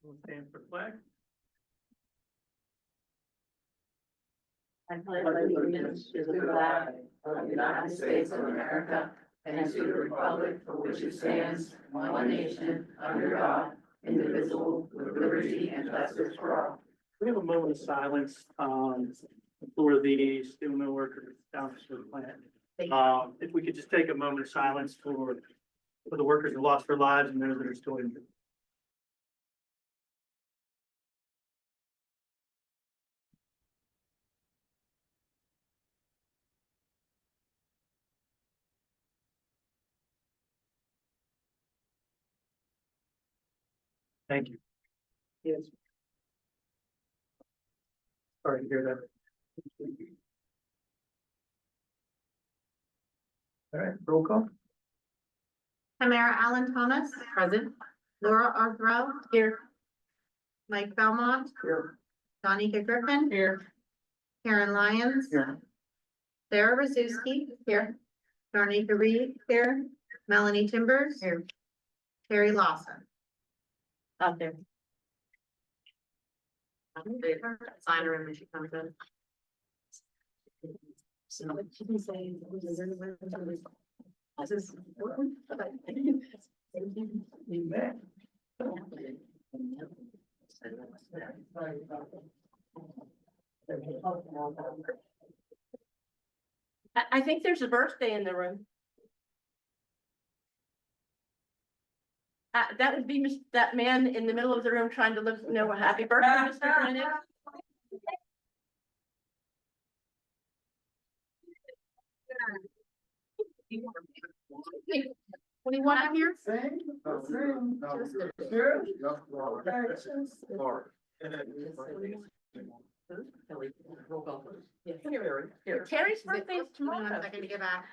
We'll stand for the flag. I pledge allegiance to the flag of the United States of America and to the republic for which it stands, one nation, under God, indivisible, with liberty and justice for all. We have a moment of silence, for the steel mill workers down at the plant. If we could just take a moment of silence for the workers who lost their lives and those that are still injured. Thank you. Yes. Sorry to hear that. All right, roll call. Tamara Allen Thomas. Present. Laura Arthro. Here. Mike Belmont. Here. Danica Griffin. Here. Karen Lyons. Here. Sarah Rosuski. Here. Darnika Reed. Here. Melanie Timbers. Here. Terry Lawson. Out there. Sign her in when she comes in. I think there's a birthday in the room. That would be that man in the middle of the room trying to know a happy birthday, Mr. Brennan. 21 I'm here. Terry's birthday is tomorrow. I'm gonna get back.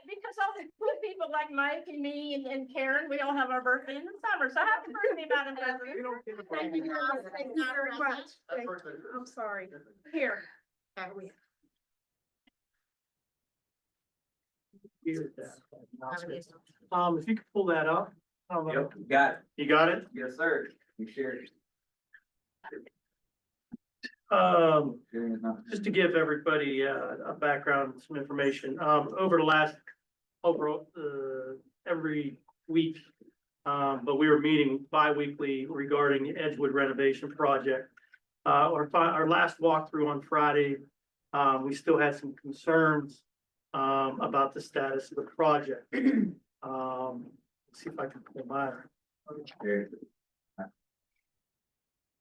Because all the good people like Mike and me and Karen, we all have our birthday in the summer. So happy birthday, Madam President. Thank you very much. I'm sorry. Here. If you could pull that up. Yep, got it. You got it? Yes, sir. We shared it. Sharing is not- Just to give everybody a background, some information, over the last, every week. But we were meeting bi-weekly regarding the Edgewood renovation project. Our last walkthrough on Friday, we still had some concerns about the status of the project. Let's see if I can pull mine.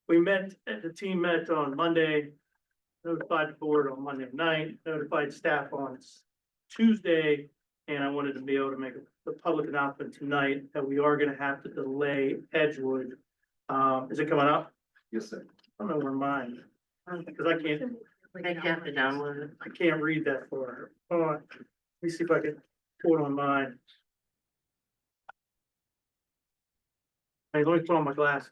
The team met on Monday, notified the board on Monday night, notified staff on Tuesday, and I wanted to be able to make the public announcement tonight that we are gonna have to delay Edgewood. Is it coming up? Yes, sir. I don't know where mine, because I can't, I have to download it. I can't read that for her. Hold on, let me see if I can pull it on mine. Hey, let me put on my glasses.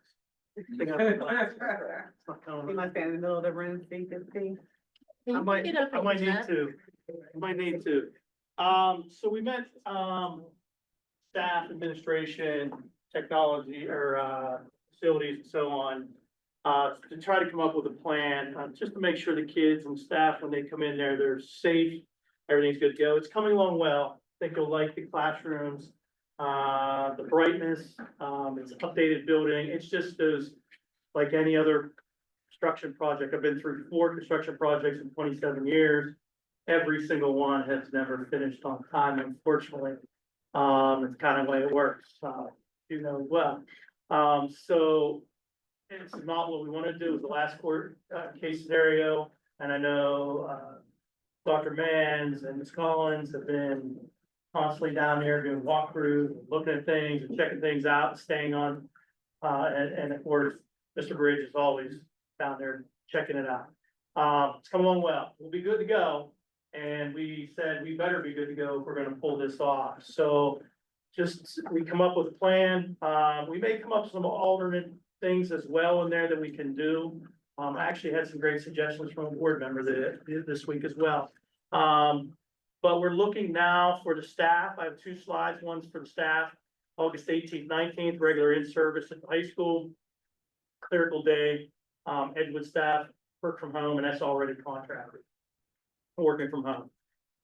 It's not coming You up. might be in the middle of the room, so you can see. I might need to. So we met, staff, administration, technology, or, facilities and so on. To try to come up with a plan, just to make sure the kids and staff, when they come in there, they're safe. Everything's good to go. It's coming along well. I think you'll like the classrooms, the brightness, it's an updated building. It's just those, like any other construction project. I've been through 4 construction projects in 27 years. Every single one has never finished on time, unfortunately. It's kind of the way it works, you know, well. So it's not what we want to do. Is the last court case scenario. And I know, Dr. Mans and Ms. Collins have been constantly down there doing walkthroughs, looking at things and checking things out, staying on. And of course, Mr. Bridge is always down there checking it out. It's coming along well. We'll be good to go. And we said we better be good to go if we're gonna pull this off. So just, we come up with a plan. We may come up with some alternate things as well in there that we can do. I actually had some great suggestions from a board member this week as well. But we're looking now for the staff. I have 2 slides. One's for the staff. August 18th, 19th, regular in-service at the high school. Clerical day, Edgewood staff work from home, and that's already contracted. Working from home.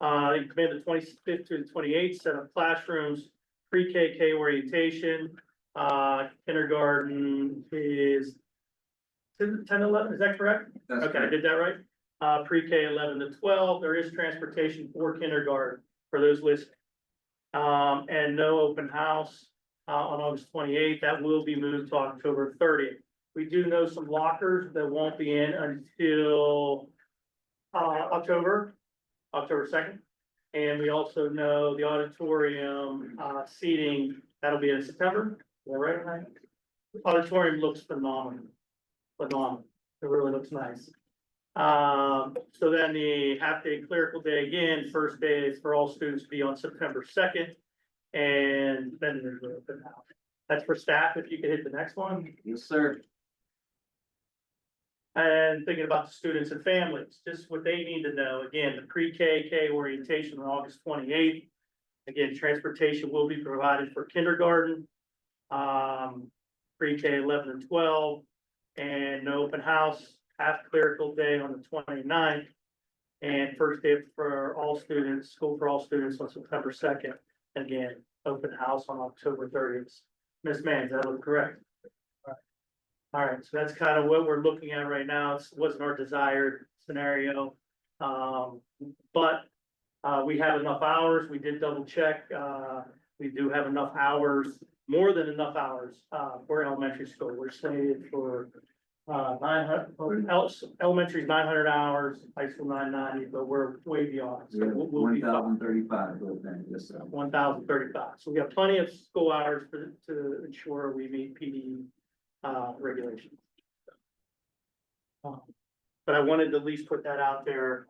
You come in the 25th to the 28th, set up classrooms, pre-K orientation. Kindergarten is 10, 11, is that correct? That's Okay, I correct. did that right. Pre-K 11 to 12, there is transportation for kindergarten for those listed. And no open house, on August 28th, that will be moved to October 30th. We do know some lockers that won't be in until, October 2nd. And we also know the auditorium, seating, that'll be in September, is that right? Auditorium looks phenomenal. Phenomenal, it really looks nice. So then the half-day clerical day again, first day is for all students to be on September 2nd. And then there's the open house. That's for staff, if you could hit the next one. Yes, sir. And thinking about the students and families, just what they need to know, again, the pre-K orientation on August 28th. Again, transportation will be provided for kindergarten, pre-K 11 and 12, and no open house, half clerical day on the 29th. And first day for all students, school for all students on September 2nd. Again, open house on October 30th. Ms. Mann, does that look correct? All right, so that's kind of what we're looking at right now. It wasn't our desired scenario. But we have enough hours. We did double check. We do have enough hours, more than enough hours, for elementary school. We're slated for 900, elementary is 900 hours, high school 990, but we're way beyond. So we'll be fine. 1,035 built in, yes, sir. 1,035. So we have plenty of school hours to ensure we meet PD regulations. But I wanted to at least put that out there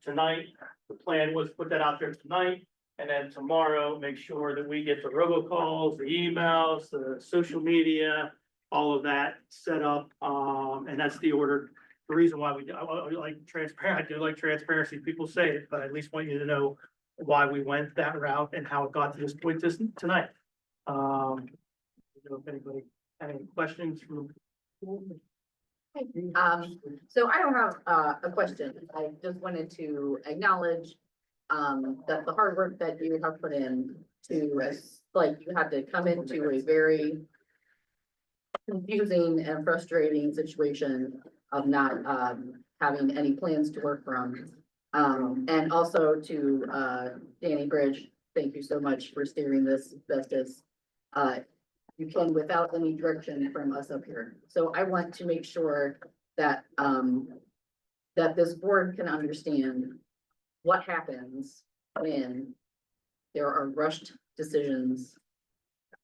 tonight. The plan was put that out there tonight, and then tomorrow, make sure that we get the robocalls, the emails, the social media, all of that set up. And that's the order. The reason why I like transparent, I do like transparency. People say it, but I at least want you to know why we went that route and how it got to this point tonight. I don't know if anybody had any questions from. So I don't have a question. I just wanted to acknowledge that the hard work that you have put in to, like, you had to come into a very confusing and frustrating situation of not having any plans to work from. And also to Danny Bridge, thank you so much for steering this as you can without any direction from us up here. So I want to make sure that that this board can understand what happens when there are rushed decisions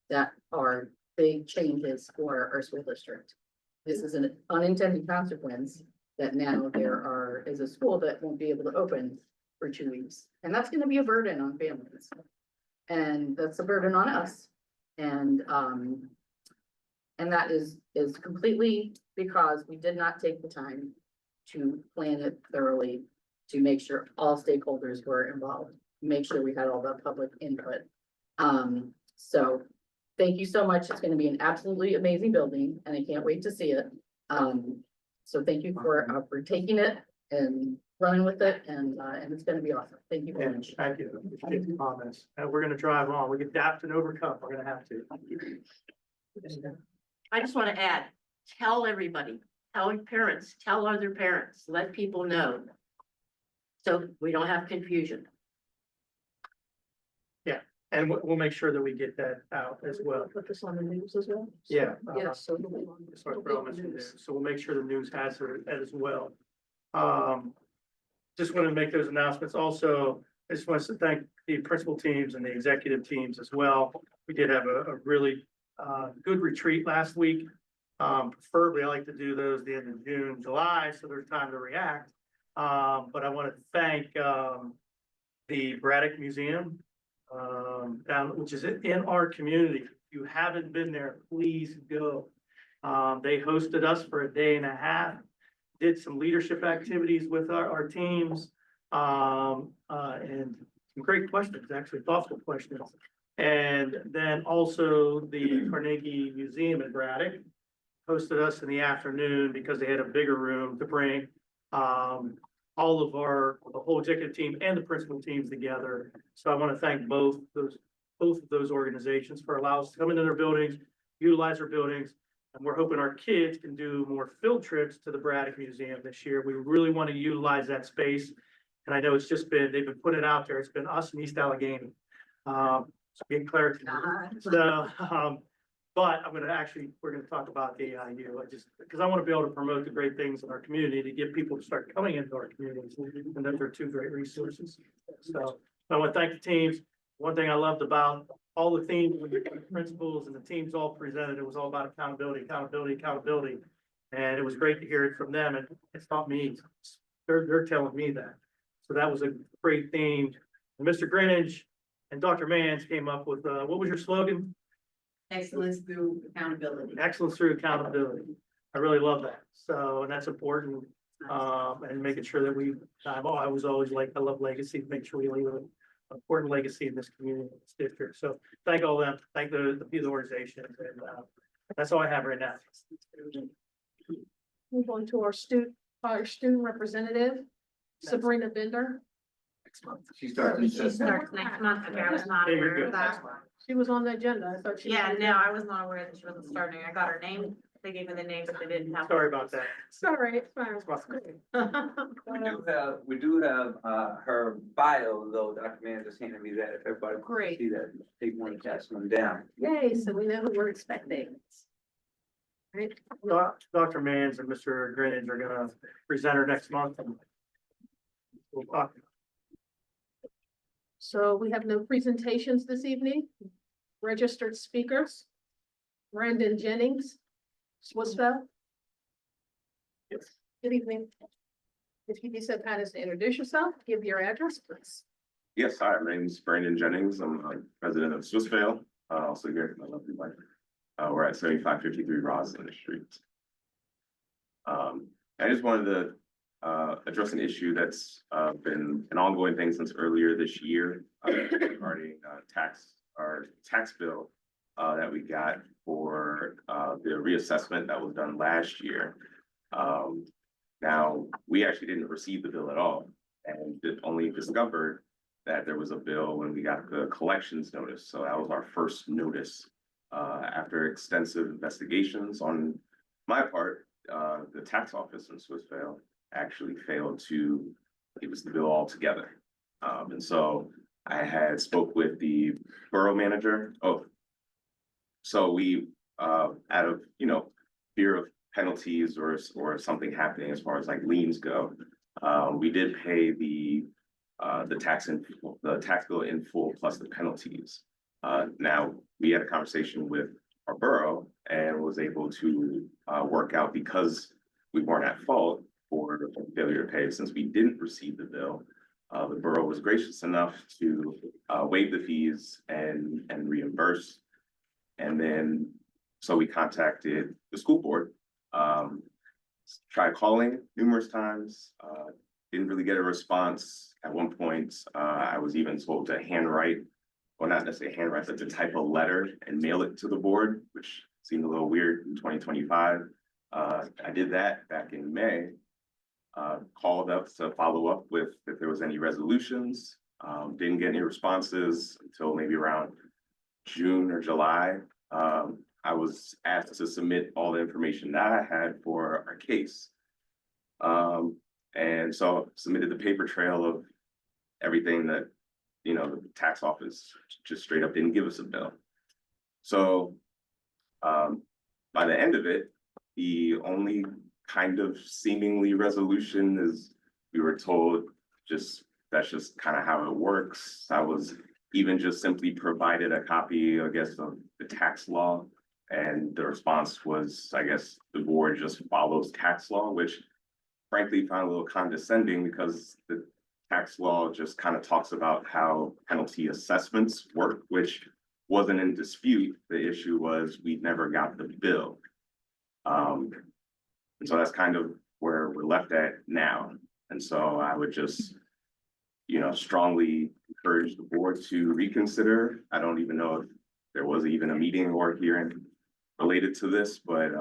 that are big changes for our school district. This is an unintended consequence that now is a school that won't be able to open for 2 weeks. And that's gonna be a burden on families. And that's a burden on us. And that is completely because we did not take the time to plan it thoroughly, to make sure all stakeholders were involved, make sure we had all the public input. So thank you so much. It's gonna be an absolutely amazing building and I can't wait to see it. So thank you for taking it and running with it and it's gonna be awesome. Thank you very much. Thank you. Appreciate the comments. And we're gonna drive on. We can adapt and overcome. We're gonna have to. I just want to add, tell everybody, tell your parents, tell other parents, let people know. So we don't have confusion. And we'll make sure that we get that out as well. Put this on the news as well? Yeah. Yes. So for elementary news. So we'll make sure the news has it as well. Just wanted to make those announcements. Also, I just want to thank the principal teams and the executive teams as well. We did have a really good retreat last week. Preferably, I like to do those the end of June, July, so there's time to react. But I want to thank the Braddock Museum, which is in our community. If you haven't been there, please go. They hosted us for a day and a half, did some leadership activities with our teams, and some great questions, actually thoughtful questions. And then also the Carnegie Museum in Braddock hosted us in the afternoon because they had a bigger room to bring all of the whole executive team and the principal teams together. So I want to thank both of those organizations for allowing us to come into their buildings, utilize their buildings. And we're hoping our kids can do more field trips to the Braddock Museum this year. We really want to utilize that space. And I know they've been putting it out there. It's been us in East Allegheny. So getting clarity. So, but we're gonna talk about the AIU, because I want to be able to promote the great things in our community to get people to start coming into our communities, and that they're two great resources. So I want to thank the teams. One thing I loved about all the themes, with the principals and the teams all presented, it was all about accountability. And it was great to hear it from them, and it's not me, they're telling me that. So that was a great theme. And Mr. Greenidge and Dr. Mans came up with, what was your slogan? Excellence through accountability. Excellence through accountability. I really love that. So, and that's important. And making sure that I was always I love legacy, make sure we leave an important legacy in this community, in this district. So thank all of them, thank the organizations, and that's all I have right now. Move on to our student representative, Sabrina Bender. She started. She starts next month. Okay, I was not Yeah, you're aware of good. that. She was on the agenda. I thought she. Yeah, no, I was not aware that she wasn't starting. I got her name. They gave me the names, but they didn't have. Sorry about that. Sorry, it's fine. We do have, her bio, though, Dr. Mann just handed me that, if everybody wants to Great. see that, take one, pass one down. Yay, so we know who we're expecting. Right, Dr. Mans and Mr. Greenidge are gonna present her next month. And we'll talk. so we have no presentations this evening. Registered speakers. Brandon Jennings, Swissville. Yes. Good evening. If you'd be so kind as to introduce yourself, give your address, please. Yes, hi, my name is Brandon Jennings. I'm president of Swissvale, also here at my lovely wife. We're at 7553 Roslyn Street. I just wanted to address an issue that's been an ongoing thing since earlier this year regarding our tax bill that we got for the reassessment that was done last year. Now, we actually didn't receive the bill at all, and only discovered that there was a bill when we got the collections notice. So that was our first notice. After extensive investigations on my part, the tax office in Swissvale actually failed to give us the bill altogether. And so I had spoke with the borough manager. So we, out of, fear of penalties or something happening as far as like liens go, we did pay the tax bill in full plus the penalties. Now, we had a conversation with our borough and was able to work out, because we weren't at fault for failure to pay since we didn't receive the bill. The borough was gracious enough to waive the fees and reimburse. And then, so we contacted the school board, tried calling numerous times, didn't really get a response. At one point, I was even told to handwrite, well, not necessarily handwrite, but to type a letter and mail it to the board, which seemed a little weird in 2025. I did that back in May, called up to follow up with if there was any resolutions, didn't get any responses until maybe around June or July. I was asked to submit all the information that I had for our case. And so submitted the paper trail of everything that, the tax office just straight up didn't give us a bill. So by the end of it, the only kind of seemingly resolution is we were told that's just kind of how it works. I was even just simply provided a copy, I guess, of the tax law. And the response was, I guess, the board just follows tax law, which frankly found a little condescending, because the tax law just kind of talks about how penalty assessments work, which wasn't in dispute. The issue was we never got the bill. And so that's kind of where we're left at now. And so I would just, strongly encourage the board to reconsider. I don't even know if there was even a meeting or hearing related to this, but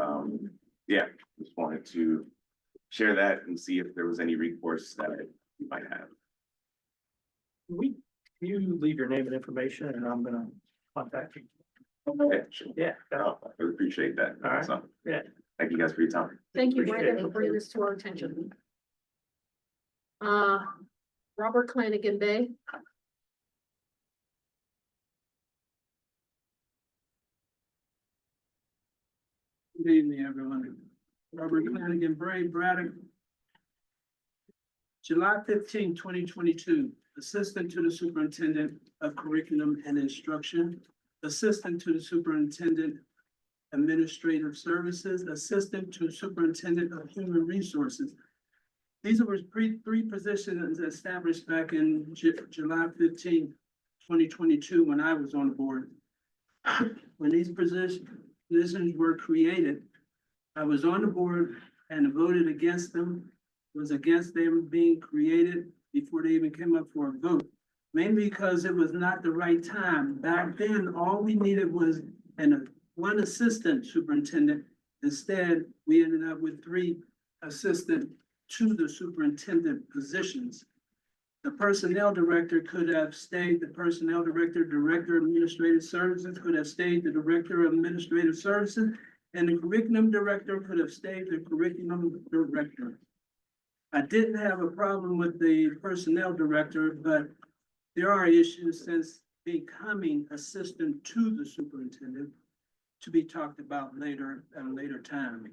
yeah, just wanted to share that and see if there was any recourse that you might have. You leave your name and information and I'm gonna contact you. Yeah, sure. Yeah. I really appreciate that. All right. So, Yeah. thank you guys for your time. Thank you, Appreciate Brandon, it. for bringing this to our attention. Robert Flanagan Bay. Good evening, everyone. Robert Flanagan, Braddock. July 15, 2022, Assistant to the Superintendent of Curriculum and Instruction, Assistant to the Superintendent Administrative Services, Assistant to Superintendent of Human Resources. These were three positions established back in July 15, 2022, when I was on the board. When these positions were created, I was on the board and voted against them, was against them being created before they even came up for a vote. Mainly because it was not the right time. Back then, all we needed was one assistant superintendent. Instead, we ended up with 3 assistant to the superintendent positions. The personnel director could have stayed the personnel director, director of administrative services could have stayed the director of administrative services, and the curriculum director could have stayed the curriculum director. I didn't have a problem with the personnel director, but there are issues since becoming assistant to the superintendent to be talked about later at a later time.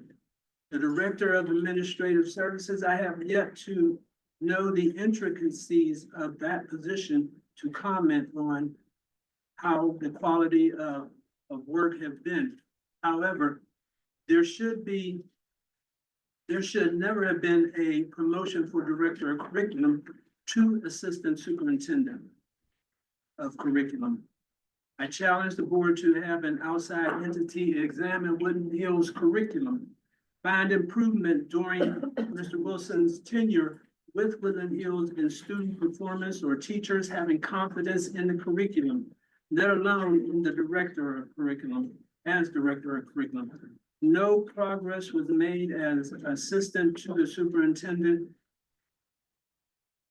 The director of administrative services, I have yet to know the intricacies of that position to comment on how the quality of work have been. However, there should never have been a promotion for director of curriculum to assistant superintendent of curriculum. I challenge the board to have an outside entity examine Woodland Hills curriculum, find improvement during Mr. Wilson's tenure with Woodland Hills in student performance or teachers having confidence in the curriculum, let alone in the director of curriculum, as director of curriculum. No progress was made as assistant to the superintendent.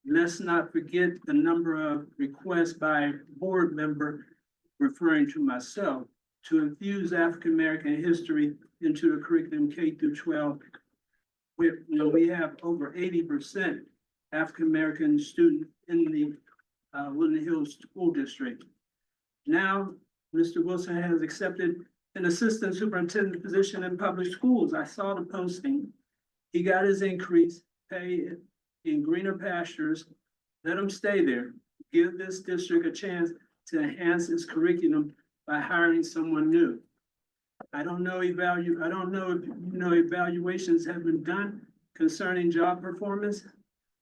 Let's not forget the number of requests by board member, referring to myself, to infuse African-American history into the curriculum K through 12. We have over 80% African-American students in the Woodland Hills School District. Now, Mr. Wilson has accepted an assistant superintendent position in public schools. I saw the posting. He got his increase, pay in greener pastures. Let him stay there. Give this district a chance to enhance its curriculum by hiring someone new. I don't know if evaluations have been done concerning job performance.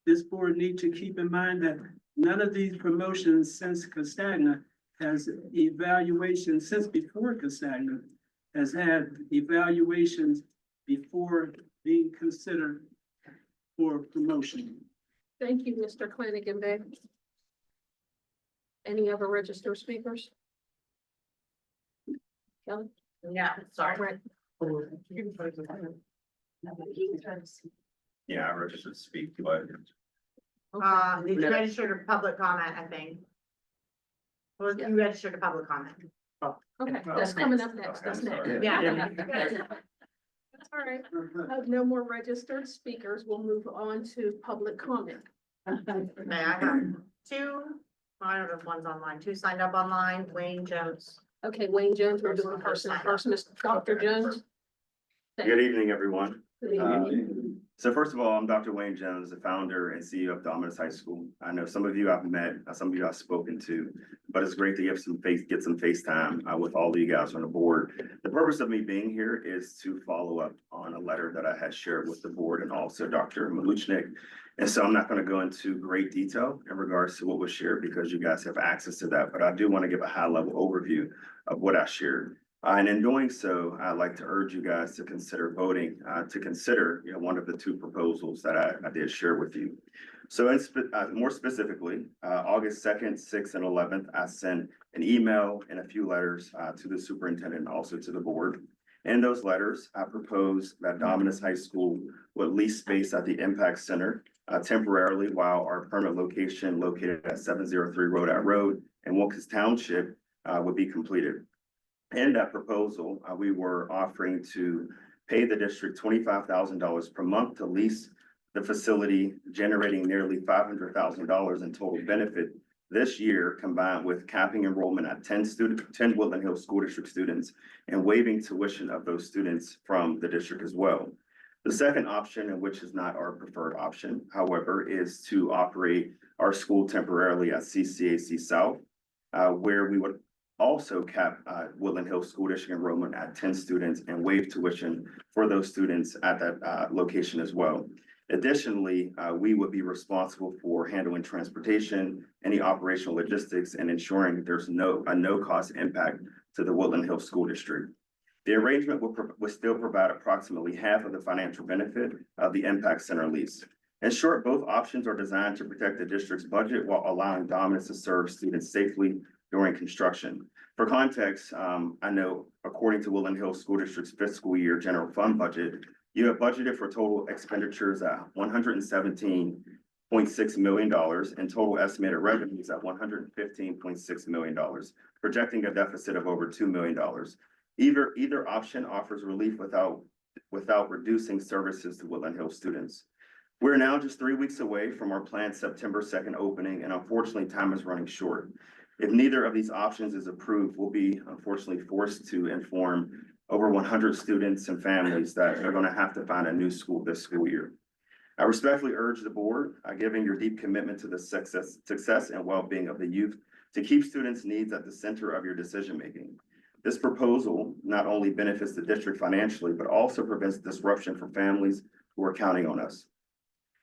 This board needs to keep in mind that none of these promotions since Castagna has evaluations, since before Castagna has had evaluations before being considered for promotion. Thank you, Mr. Flanagan Bay. Any other registered speakers? Kelly? Yeah, sorry. Right. Yeah, I registered to speak, but You registered a public comment, I think. Well, you registered a public comment. Okay, that's coming up next, that's next. Yeah. That's all right. No more registered speakers. We'll move on to public comment. Yeah, I got 2, I don't know if one's online, 2 signed up online, Wayne Jones. Okay, Wayne Jones, we're doing person first, Mr. Dr. Jones. Good evening, everyone. Good evening. So first of all, I'm Dr. Wayne Jones, the founder and CEO of Dominus High School. I know some of you I've met, some of you I've spoken to, but it's great to get some face time with all of you guys on the board. The purpose of me being here is to follow up on a letter that I had shared with the board and also Dr. Maluchnik. And so I'm not going to go into great detail in regards to what was shared because you guys have access to that, but I do want to give a high level overview of what I shared. And in doing so, I'd like to urge you guys to consider voting, to consider one of the 2 proposals that I did share with you. So more specifically, August 2nd, 6th, and 11th, I sent an email and a few letters to the superintendent and also to the board. In those letters, I proposed that Dominus High School would lease space at the Impact Center temporarily while our permanent location located at 703 Rhode Road in Wilkes Township would be completed. In that proposal, we were offering to pay the district $25,000 per month to lease the facility, generating nearly $500,000 in total benefit this year, combined with capping enrollment at 10 Woodland Hills School District students and waiving tuition of those students from the district as well. The second option, and which is not our preferred option, however, is to operate our school temporarily at CCAC South, where we would also cap Woodland Hills School District enrollment at 10 students and waive tuition for those students at that location as well. Additionally, we would be responsible for handling transportation, any operational logistics, and ensuring there's a no-cost impact to the Woodland Hills School District. The arrangement would still provide approximately half of the financial benefit of the Impact Center lease. In short, both options are designed to protect the district's budget while allowing Dominus to serve students safely during construction. For context, I know according to Woodland Hills School District's fiscal year general fund budget, you have budgeted for total expenditures at $117.6 million and total estimated revenues at $115.6 million, projecting a deficit of over $2 million. Either option offers relief without reducing services to Woodland Hills students. We're now just 3 weeks away from our planned September 2nd opening, and unfortunately, time is running short. If neither of these options is approved, we'll be unfortunately forced to inform over 100 students and families that they're going to have to find a new school this school year. I respectfully urge the board, given your deep commitment to the success and well-being of the youth, to keep students' needs at the center of your decision-making. This proposal not only benefits the district financially, but also prevents disruption for families who are counting on us.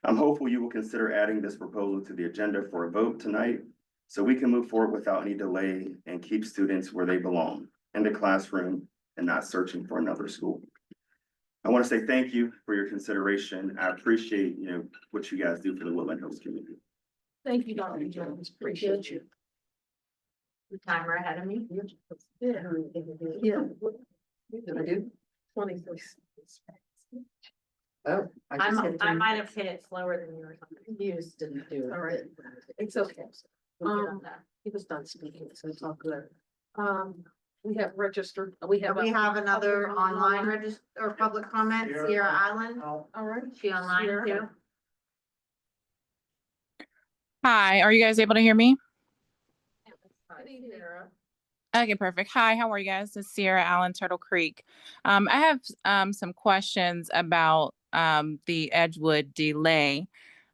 I'm hopeful you will consider adding this proposal to the agenda for a vote tonight so we can move forward without any delay and keep students where they belong, in the classroom and not searching for another school. I want to say thank you for your consideration. I appreciate, what you guys do for the Woodland Hills community. Thank you, Dr. Jones. Appreciate you. The timer ahead of me. Yeah. Did I do? 26. Oh, I might have hit it slower than you or something. You just didn't do it. All right. It's okay. He was done speaking, so it's all good. We have registered, we have. We have another online register or public comment, Sierra Island. All right. She online Sierra. too? Hi, are you guys able to hear me? Good evening, Sarah. Okay, perfect. Hi, how are you guys? It's Sierra Allen, Turtle Creek. I have some questions about the Edgewood delay.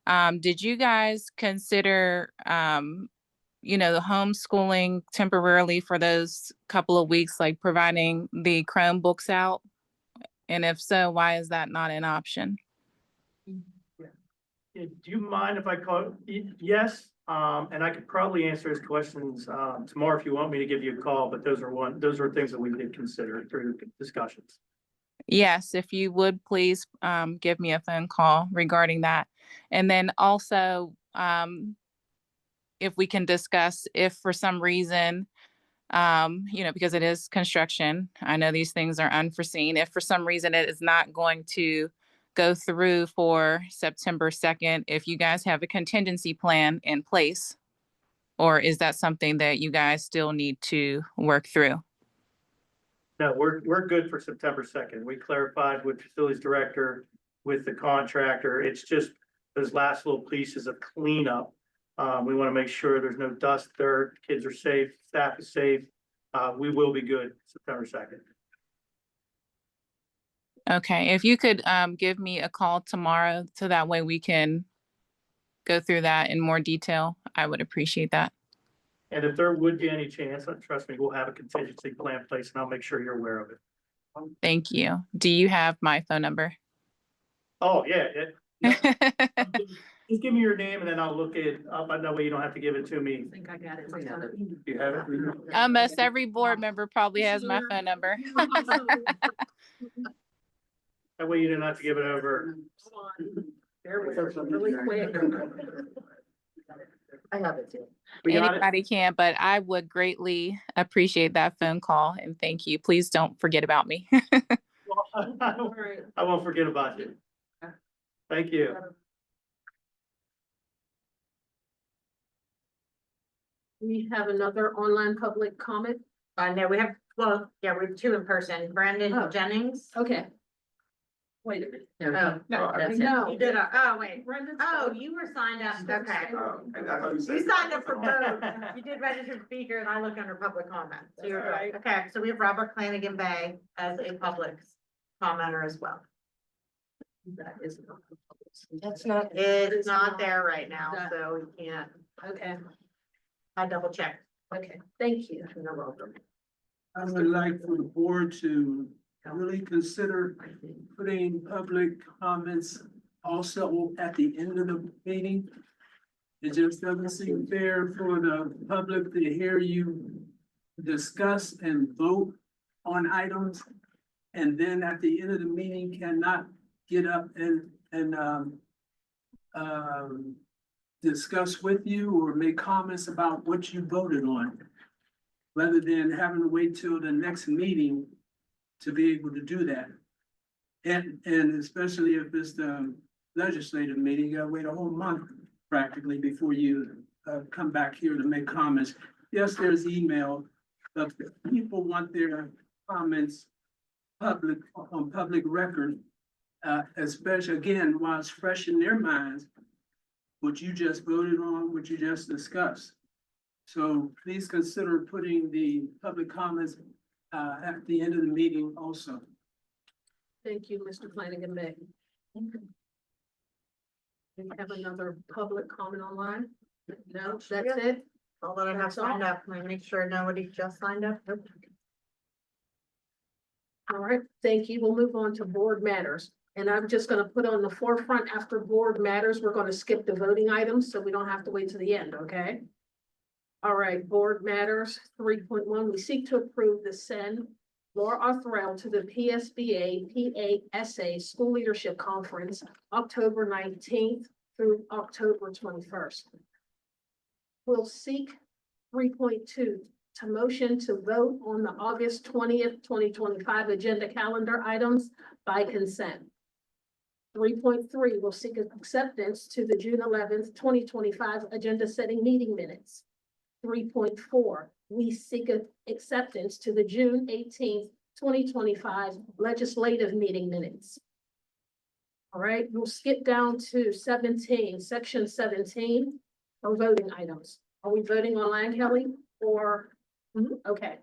Did you guys consider the homeschooling temporarily for those couple of weeks, like providing the Chromebooks out? And if so, why is that not an option? Do you mind if I call? Yes, and I could probably answer his questions tomorrow if you want me to give you a call, but those are things that we did consider through discussions. Yes, if you would please give me a phone call regarding that. And then also, if we can discuss if for some reason, because it is construction, I know these things are unforeseen. If for some reason it is not going to go through for September 2nd, if you guys have a contingency plan in place, or is that something that you guys still need to work through? No, we're good for September 2nd. We clarified with facilities director, with the contractor. It's just those last little pieces of cleanup. We want to make sure there's no dust, dirt, kids are safe, staff is safe. We will be good September 2nd. Okay, if you could give me a call tomorrow so that way we can go through that in more detail, I would appreciate that. And if there would be any chance, trust me, we'll have a contingency plan in place and I'll make sure you're aware of it. Thank you. Do you have my phone number? Oh, yeah. Just give me your name and then I'll look it up. That way you don't have to give it to me. I think I got it. Do you have it? Almost every board member probably has my phone number. That way you don't have to give it over. There we go, really quick. I have it too. We got it. Anybody can, but I would greatly appreciate that phone call and thank you. Please don't forget about me. All right. I won't forget about you. Thank you. We have another online public comment. No, we have, well, yeah, we have two in person. Brandon Oh. Jennings. Okay. Wait a minute. Oh, That's it. No. you did, oh, wait. Brendan's Oh, phone. you were signed up, okay. Oh, and I thought you You said. signed up for both. You did registered speaker and I look under public comment. So you're right. Okay, so we have Robert Flanagan Bay as a public commenter as well. That is. That's not. It's not there right now, so we can't, Okay, I double checked. okay, thank you. No problem. I would like for the board to really consider putting public comments also at the end of the meeting. It just doesn't seem fair for the public to hear you discuss and vote on items. And then at the end of the meeting cannot get up and discuss with you or make comments about what you voted on. Rather than having to wait till the next meeting to be able to do that. And especially if it's the legislative meeting, you gotta wait a whole month practically before you come back here to make comments. Yes, there's email, but people want their comments public, on public record. Especially again, while it's fresh in their minds, what you just voted on, what you just discussed. So please consider putting the public comments at the end of the meeting also. Thank you, Mr. Flanagan Bay. We have another public comment online? No, that's it? All that I have That's all? signed up, let me make sure nobody just signed up. All right, thank you. We'll move on to board matters. And I'm just gonna put on the forefront after board matters, we're gonna skip the voting items, so we don't have to wait to the end, okay? All right, board matters, 3.1, we seek to approve the send Laura Arthurel to the PSBA PASA School Leadership Conference, October 19th through October 21st. We'll seek 3.2 to motion to vote on the August 20th, 2025 agenda calendar items by consent. 3.3 will seek acceptance to the June 11th, 2025 agenda setting meeting minutes. 3.4, we seek acceptance to the June 18th, 2025 legislative meeting minutes. All right, we'll skip down to 17, section 17, for voting items. Are we voting online, Kelly, or? Okay.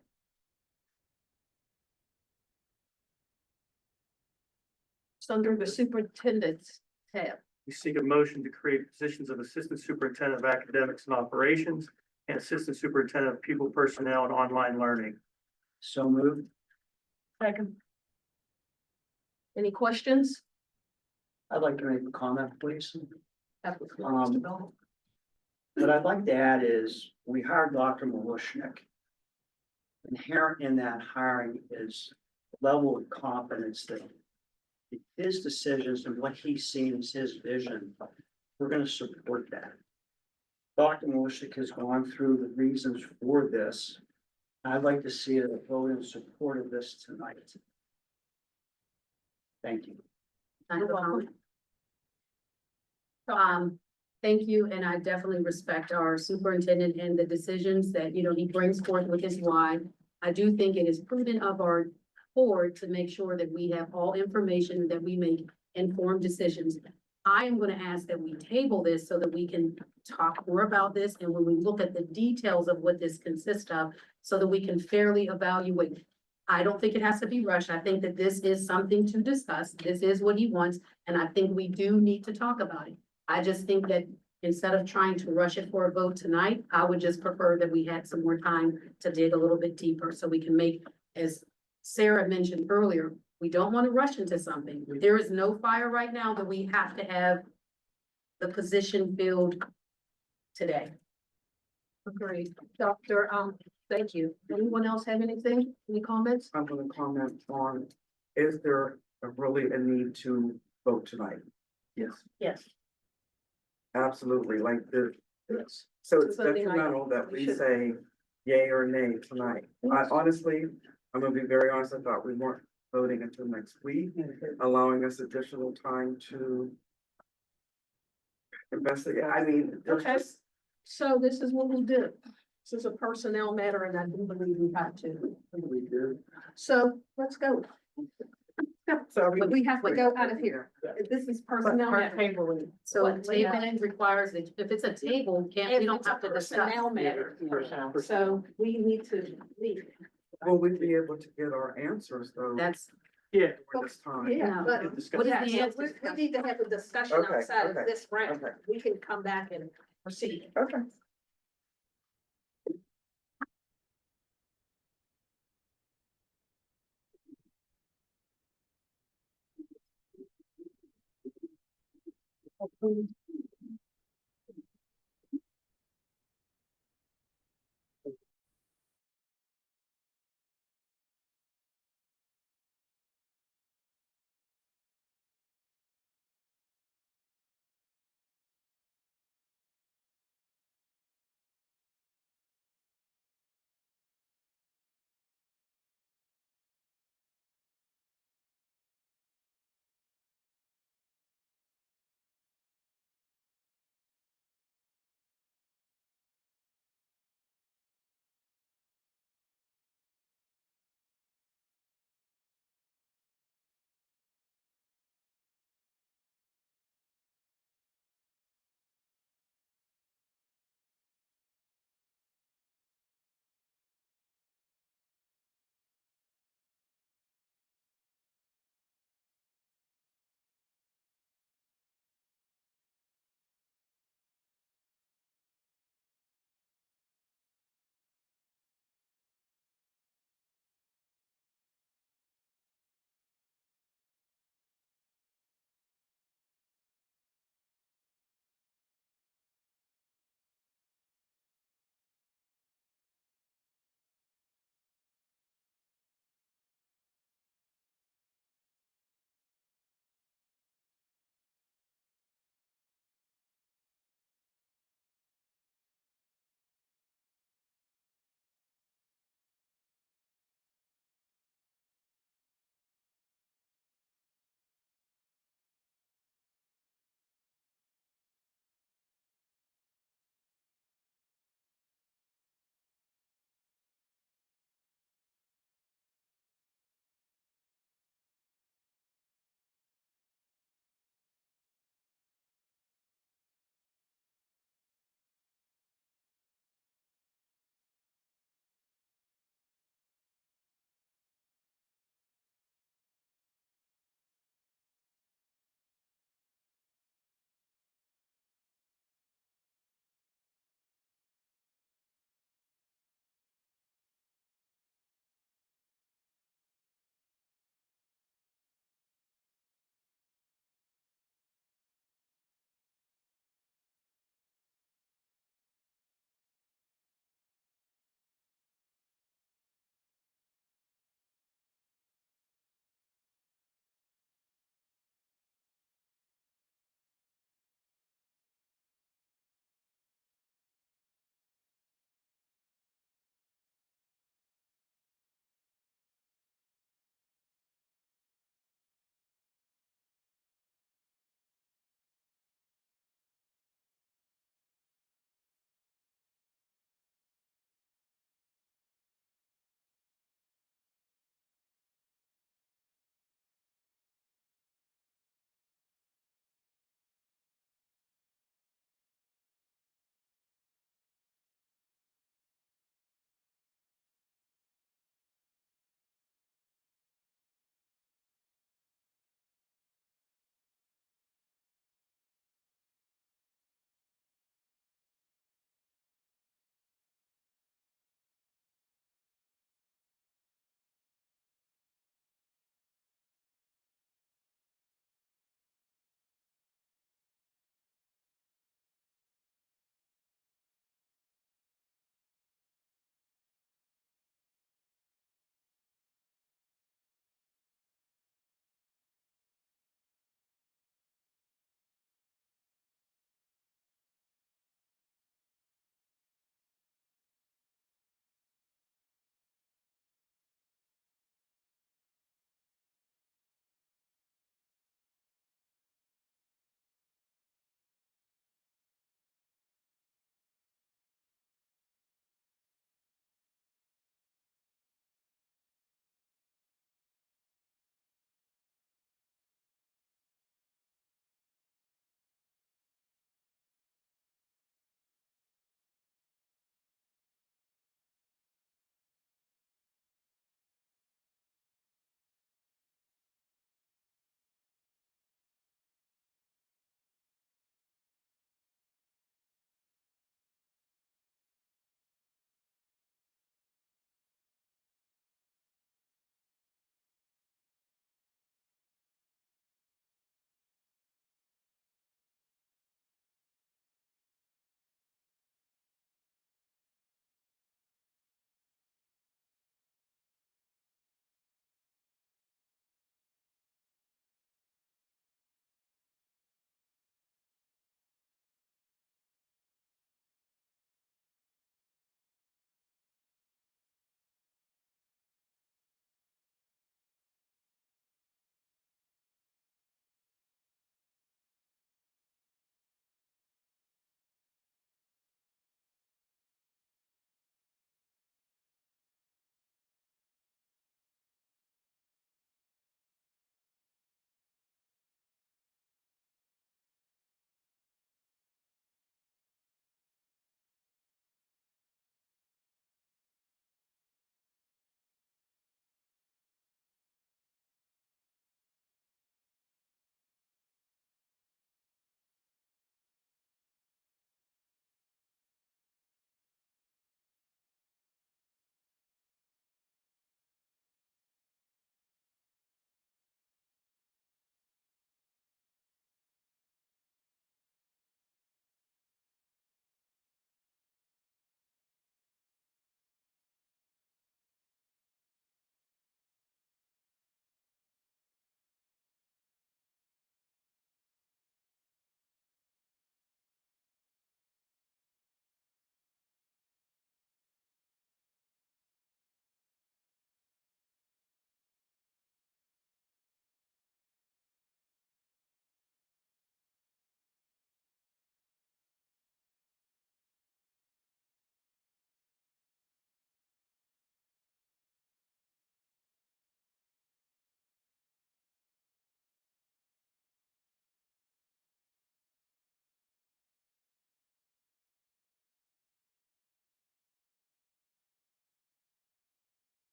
It's under the superintendent's tab. We seek a motion to create positions of Assistant Superintendent of Academics and Operations and Assistant Superintendent of Pupil Personnel and Online Learning. So moved. Second. Any questions? I'd like to make a comment, please. Um, What I'd like to add is, we hired Dr. Malushnik. Inherent in that hiring is level of confidence that his decisions and what he sees, his vision, we're gonna support that. Dr. Malushnik has gone through the reasons for this. I'd like to see a vote in support of this tonight. Thank you. You're welcome. Thank you, and I definitely respect our superintendent and the decisions that, he brings forth with his why. I do think it is prudent of our board to make sure that we have all information, that we make informed decisions. I am gonna ask that we table this so that we can talk more about this, and when we look at the details of what this consists of, so that we can fairly evaluate. I don't think it has to be rushed. I think that this is something to discuss. This is what he wants, and I think we do need to talk about it. I just think that instead of trying to rush it for a vote tonight, I would just prefer that we had some more time to dig a little bit deeper so we can make, as Sarah mentioned earlier, we don't want to rush into something. There is no fire right now that we have to have the position filled today. Agreed. Doctor, thank you. Anyone else have anything? Any comments? I'm gonna comment on, is there really a need to vote tonight? Yes, Yes. absolutely, like Yes. so it's Something I- detrimental that we we should- say yay or nay tonight. I honestly, I'm gonna be very honest, I thought we weren't voting until next week, allowing us additional time to investigate. I mean, there's Okay. just, So this is what we'll do. This is a personnel matter and I do believe we have to. we do. So let's go. So But we have to go out of here. This is personnel matter. So tabling requires, that if it's a table, we don't have to discuss. Personnel matter. So we need to leave. will we be able to get our answers though? That's, Yeah. During this time? Yeah, but what is yeah, the so answer? we need to have a discussion Okay, outside of okay, this round. okay. We can come back and proceed. Okay.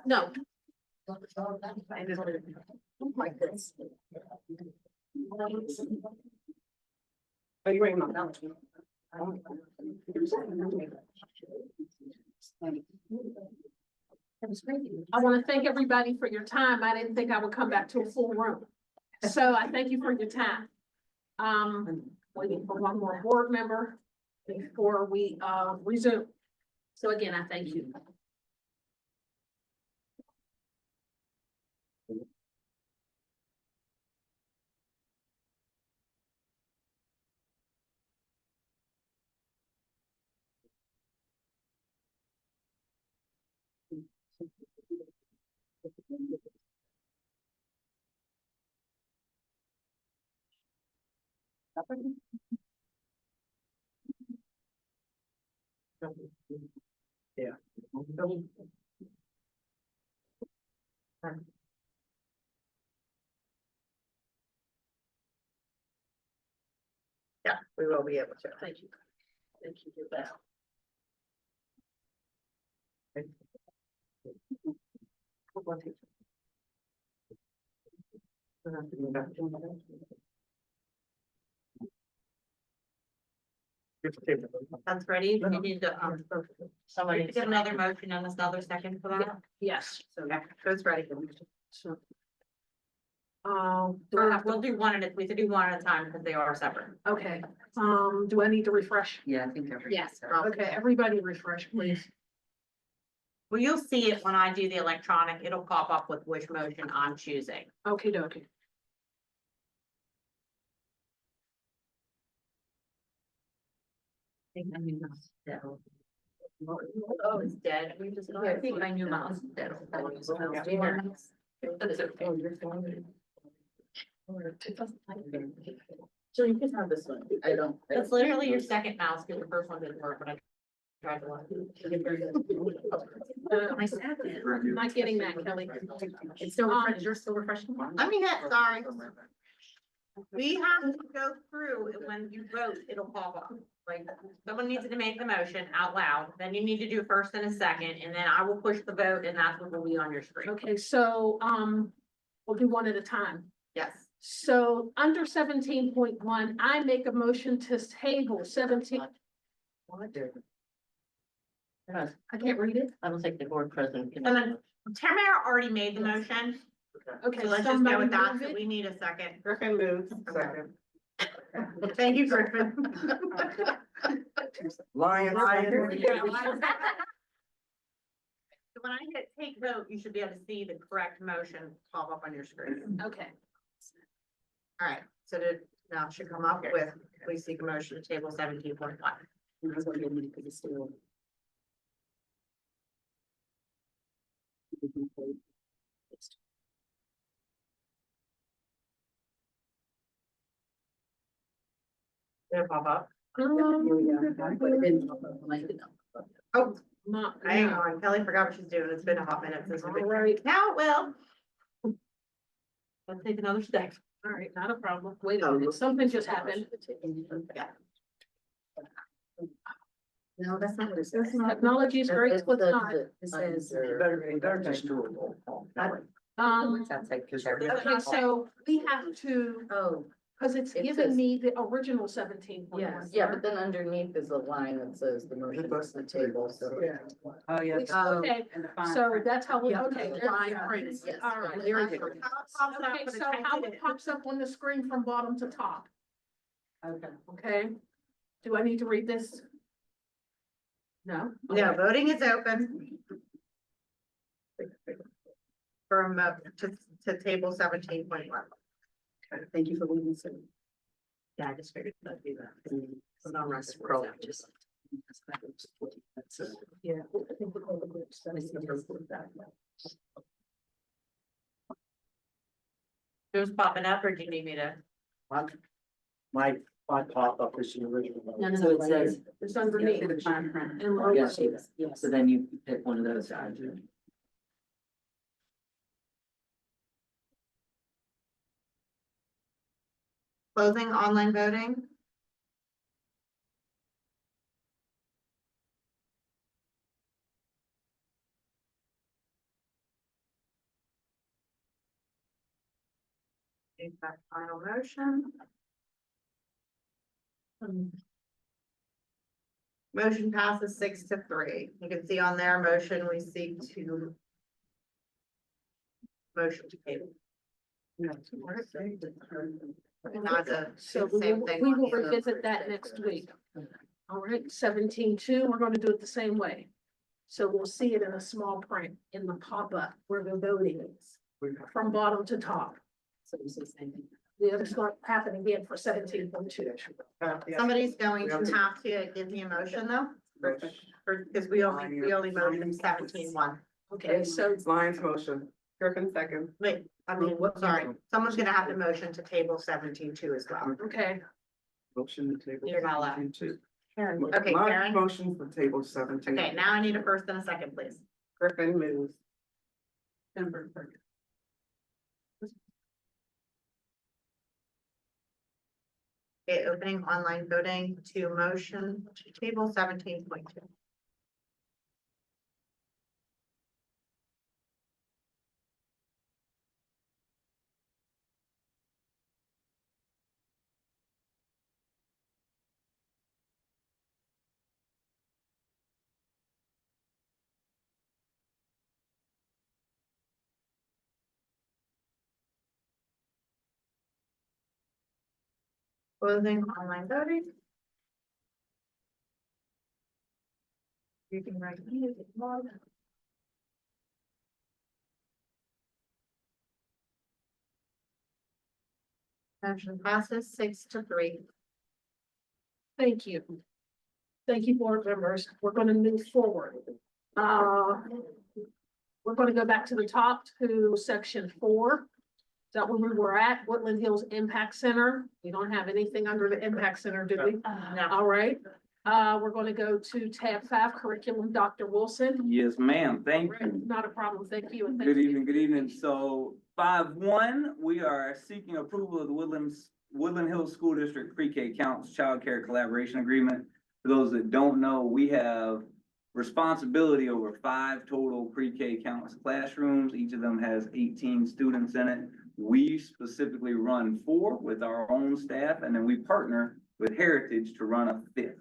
No. Are you ready, Mom? I want to thank everybody for your time. I didn't think I would come back to a full room. So I thank you for your time. Waiting for one more board member before we resume. So again, I thank you. Yeah. Yeah, we will be able to. Thank you. Thank you. You're best. That's ready. You need to, Somebody. get another motion and another second for that. Yes. Okay, so it's ready. So. Do I have We'll to, do one at a, we could do one at a time because they are separate. okay, do I need to refresh? Yeah, I think. Yes. Okay, everybody refresh, please. Well, you'll see it when I do the electronic. It'll pop up with which motion I'm choosing. Okay, dokie. Oh, it's dead. We just. I think I knew mouse. So you can have this one. I don't. That's literally your second mouse, because the first one didn't work, but I tried to one. I sat there. I'm not getting that, Kelly. It's still refreshing, you're still refreshing. I mean, that's sorry. We have to go through, and when you vote, it'll pop up. Like, someone needs to make the motion out loud, then you need to do first and a second, and then I will push the vote, and that's what will be on your screen. Okay, so, we'll do one at a time. Yes. So under 17.1, I make a motion to table 17. I can't read it. I don't think the board president can. And then Tamara already made the motion, Okay, so let's just go with that, somebody so move we need a second. Griffin moves. Okay. Thank you, Griffin. Lion. So when I hit take vote, you should be able to see the correct motion pop up on your screen. it. Okay. All right, so now it should come up with, please seek a motion to table 17.1. Did it pop up? Oh, hang on, Kelly forgot what she's doing. It's been a hot minute since we've been. Right. Now it will. Let's take another step. All right, not a problem. Wait a minute, something just happened. Yeah. No, that's not what it says. Technology is great, what's not. It says. You better just do it. Okay, so we have to, Oh, because it's It giving says- me the original 17.1. yes, yeah, but then underneath is a line that says the motion is the table, so. Oh, yeah. Okay, so that's how we, Yeah, okay. the there we fine go. print, yes. All right. Very good. Okay, so how it pops up on the screen from bottom to top, Okay. okay? Do I need to read this? No? Yeah, voting is open. From, to table 17.1. Thank you for leaving so. Yeah, I just figured that'd be that. So now rest scroll just. Yeah. Who's popping up, or do you need me to? My pop-up is the original. So it says. It's underneath. The fine print. And lower. Yes, so then you pick one of those guys. Closing online voting? Make that final motion. Motion passes 6-3. You can see on their motion, we seek to motion to table. Not the So we same will, thing. we on will the other revisit that next week. All right, 17-2, we're gonna do it the same way. So we'll see it in a small print in the pop-up where the voting is, from bottom to top. So you say same thing. The other start happening again for 17.2. Somebody's going to have to give me a motion though, because we only motioned 17-1. Okay, so Lions motion, Griffin second. Wait, I mean, sorry, someone's gonna have to motion to table 17-2 as well. okay, Motion to table. You're not allowed. 17-2. Okay, My Karen? motion for table 17. Okay, now I need a first and a second, please. Griffin moves. Okay, opening online voting to motion to table 17.2. Closing online voting. You can write music, log. Motion passes 6-3. thank you. Thank you, board members. We're gonna move forward. We're gonna go back to the top to section 4. Is that where we were at? Woodland Hills Impact Center. We don't have anything under the Impact Center, do we? No. All right. We're gonna go to tab 5, curriculum, Dr. Wilson. Yes, ma'am, All thank right, you. not a problem. Thank you. And thank Good you. evening, good evening. So 5-1, we are seeking approval of the Woodland Hills School District Pre-K Counts Child Care Collaboration Agreement. For those that don't know, we have responsibility over 5 total pre-K counts classrooms. Each of them has 18 students in it. We specifically run 4 with our own staff, and then we partner with Heritage to run a 5th.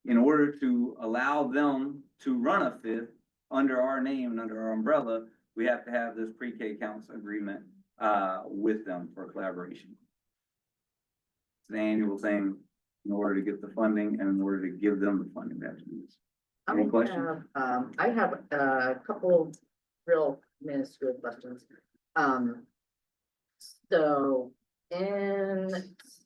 In order to allow them to run a 5th under our name and under our umbrella, we have to have this pre-K counts agreement with them for collaboration. It's an annual thing in order to get the funding and in order to give them the funding that we need. Any questions? I have a couple real minuscule questions. So in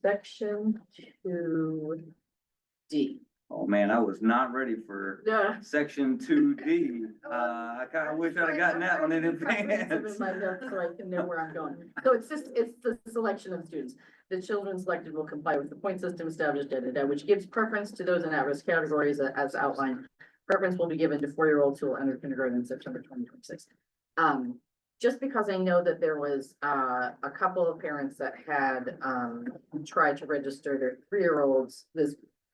section 2D. Oh, man, I was not ready for Yeah. section 2D. I kind of wish I'd have gotten that one in advance. So I can know where I'm going. So it's the selection of students. The children selected will comply with the point system established, which gives preference to those in at-risk categories as outlined. Preference will be given to 4-year-olds who will enter kindergarten in September 2026. Just because I know that there was a couple of parents that had tried to register their 3-year-olds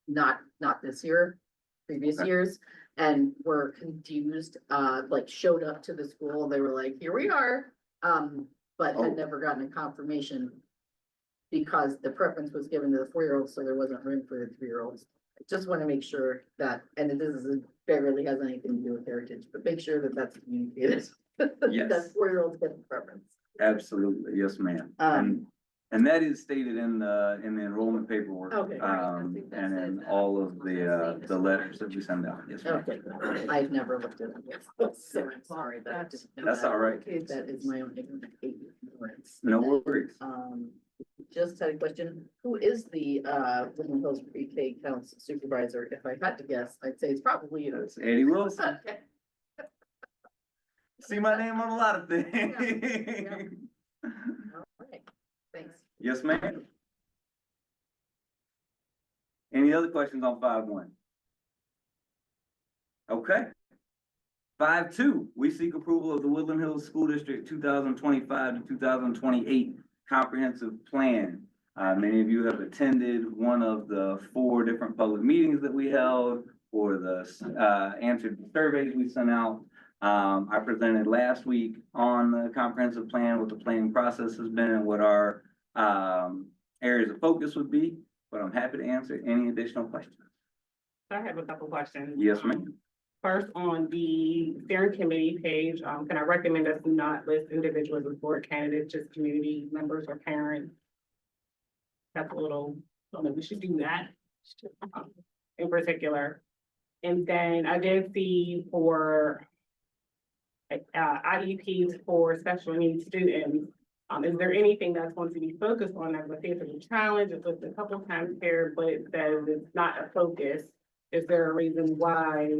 not this year, previous years, and were confused, like showed up to the school, they were like, here we are, but had never gotten a confirmation because the preference was given to the 4-year-olds, so there wasn't room for the 3-year-olds. I just want to make sure that, and barely has anything to do with Heritage, but make sure that that's communicated. Yes. That 4-year-olds get the preference. Absolutely, yes, ma'am. And that is stated in the enrollment paperwork. Okay. And in all of the letters that we send out, yes, ma'am. Okay, I've never looked at it, so I'm sorry, but I didn't know That's that. all right. That is my own ignorance. No worries. Just had a question, who is the Woodland Hills Pre-K Counts supervisor? If I had to guess, I'd say it's probably you. That's Eddie Wilson. Okay. See my name on a lot of things. All right, thanks. Yes, ma'am. Any other questions on 5-1? Okay. 5-2, we seek approval of the Woodland Hills School District 2025 to 2028 comprehensive plan. Many of you have attended one of the 4 different public meetings that we held, or the answered surveys we sent out. I presented last week on the comprehensive plan, what the planning process has been and what our areas of focus would be, but I'm happy to answer any additional questions. I have a couple questions. Yes, ma'am. First, on the steering committee page, can I recommend us not list individuals as board candidates, just community members or parents? That's a little, I don't know, we should do that in particular. And then I did see for IEPs for special needs students, is there anything that's going to be focused on as a physical challenge? It's listed a couple of times here, but it says it's not a focus. Is there a reason why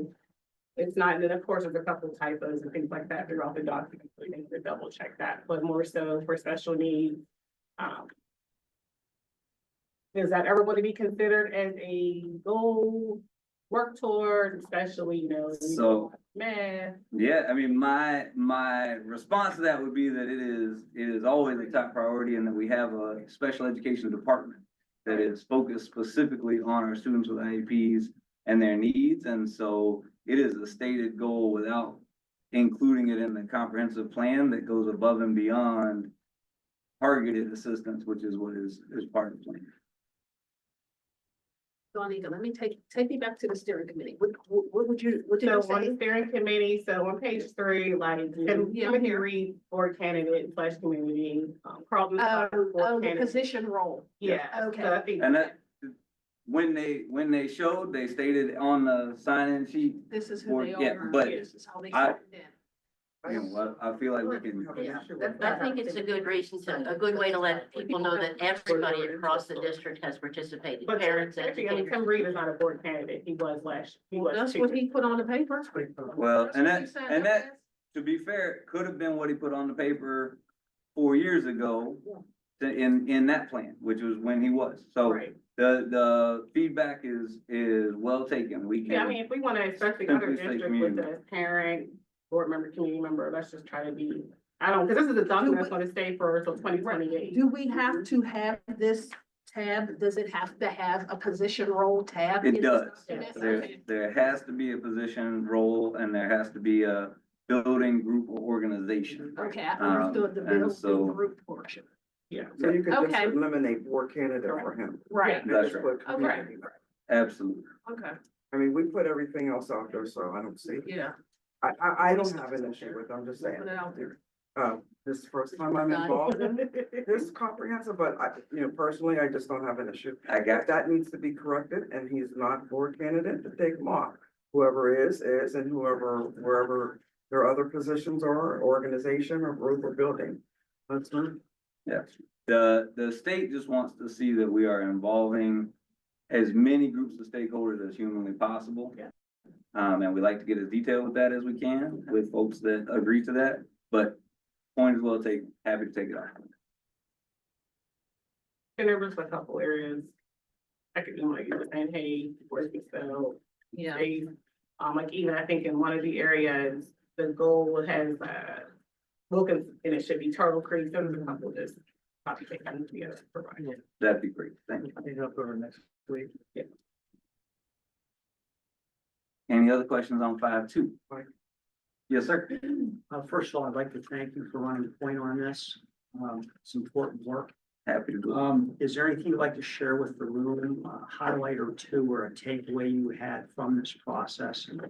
it's not? And then of course, there's a couple of typos and things like that throughout the document, so you need to double check that, but more so for special needs. Is that ever going to be considered as a goal, work towards, especially, you know, So- math? Yeah, I mean, my response to that would be that it is always a top priority and that we have a special education department that is focused specifically on our students with IEPs and their needs. And so it is a stated goal without including it in the comprehensive plan that goes above and beyond targeted assistance, which is what is part of the plan. Donica, let me take me back to the steering committee. What did you So on the say? steering committee, so on page 3, like, can Yeah, you read board candidate / community, Carlton? board The candidate? position role. Yeah, Okay. so I think. And that, when they showed, they stated on the sign-in sheet, This is who Or- they yeah, are. but This is how they I- fit in. you know, I feel like we can. Yeah, that's I not think how- it's a good reason to, a good way to let people know that everybody across the district has participated, But parents, actually, I mean, educators. Tim Reed is not a board candidate, he was That's what he put on the paper. Well, That's and what you that, said, and okay. that, to be fair, could have been what he put on the paper 4 years ago in that plan, which was when he was. So Right. the feedback is well taken. We Yeah, I mean, can, if we wanna, especially other Simply say districts community. listed as parent, board member, community member, let's just try to be, I don't, cause this is a document that's gonna stay for until 2028. Do we have to have this tab? Does it have to have a position role tab? in it this does. document? There, Okay. there has to be a position, role, and there has to be a building, group, or organization. Okay, I understood the and building so- group portion. Yeah. So you could just Okay. eliminate board candidate for him. Right, and That's just right. put community. Absolutely. okay, I mean, we put everything else out there, so I don't see, yeah, I don't have an issue with it, I'm just saying. put it out there. This is the first time I'm involved in this comprehensive, but personally, I just don't have an issue. I got If that needs to be corrected and he's not board candidate, to take him off. Whoever is, and wherever their other positions are, organization or group or building. That's not. Yeah, the state just wants to see that we are involving as many groups of stakeholders as humanly possible. Yeah. And we like to get as detailed with that as we can with folks that agree to that, but point is well taken, happy to take it off. And there was a couple areas, I could, like, you were saying, hey, where's the spell? Yeah. They, like even I think in one of the areas, the goal has, Wilkins, and it should be Turtle Creek, so there's a couple of this. Probably take them together, to provide. That'd be great, thank you. I think I'll go next week. Any other questions on 5.2? Mike. Yes, sir. First of all, I'd like to thank you for running the point on this. It's important work. Happy to do it. Is there anything you'd like to share with the room, a highlight or two, or a takeaway you had from this process and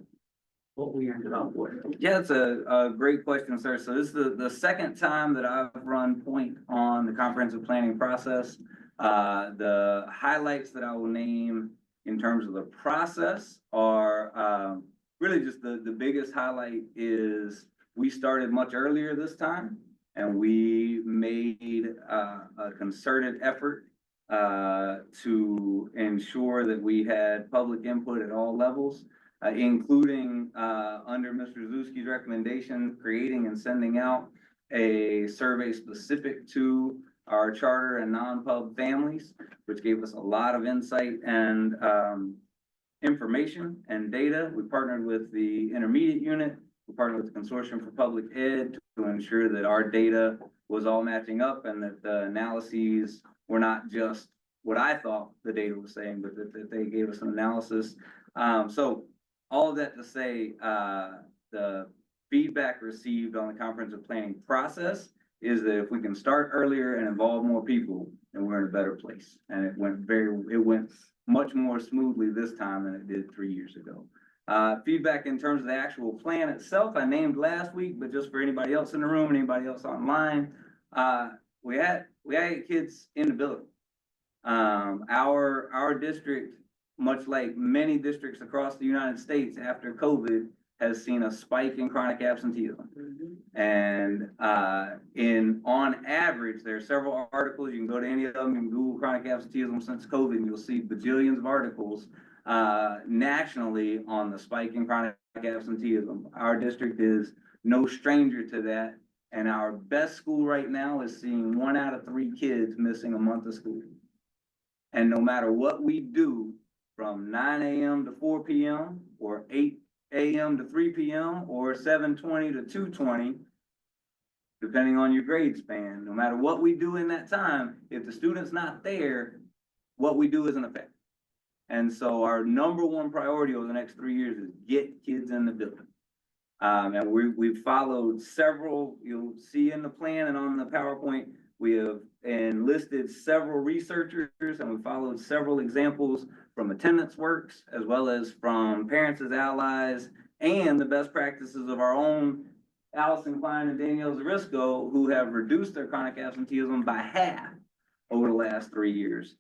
what we ended up with? Yeah, it's a great question, sir. So this is the second time that I've run point on the comprehensive planning process. The highlights that I will name in terms of the process are really just the biggest highlight is we started much earlier this time and we made a concerted effort to ensure that we had public input at all levels. Including, under Mr. Zuski's recommendation, creating and sending out a survey specific to our charter and non-pub families, which gave us a lot of insight and, information and data. We partnered with the intermediate unit. We partnered with the Consortium for Public Ed to ensure that our data was all matching up and that the analyses were not just what I thought the data was saying, but that they gave us an analysis. So all of that to say, the feedback received on the comprehensive planning process is that if we can start earlier and involve more people, then we're in a better place. And it went much more smoothly this time than it did 3 years ago. Feedback in terms of the actual plan itself, I named last week, but just for anybody else in the room and anybody else online, we had kids in the building. Our district, much like many districts across the United States after COVID, has seen a spike in chronic absenteeism. And on average, there are several articles, you can go to any of them and Google chronic absenteeism since COVID, and you'll see bajillions of articles nationally on the spike in chronic absenteeism. Our district is no stranger to that. And our best school right now is seeing 1 out of 3 kids missing a month of school. And no matter what we do, from 9 a.m. to 4 p.m. or 8 a.m. to 3 p.m. or 7:20 to 2:20, depending on your grade span, no matter what we do in that time, if the student's not there, what we do isn't effective. And so our number one priority over the next 3 years is get kids in the building. And we've followed several, you'll see in the plan and on the PowerPoint, we have enlisted several researchers and we followed several examples from Attendance Works, as well as from Parents as Allies, and the best practices of our own Allison Klein and Danielle Zarisco, who have reduced their chronic absenteeism by half over the last 3 years,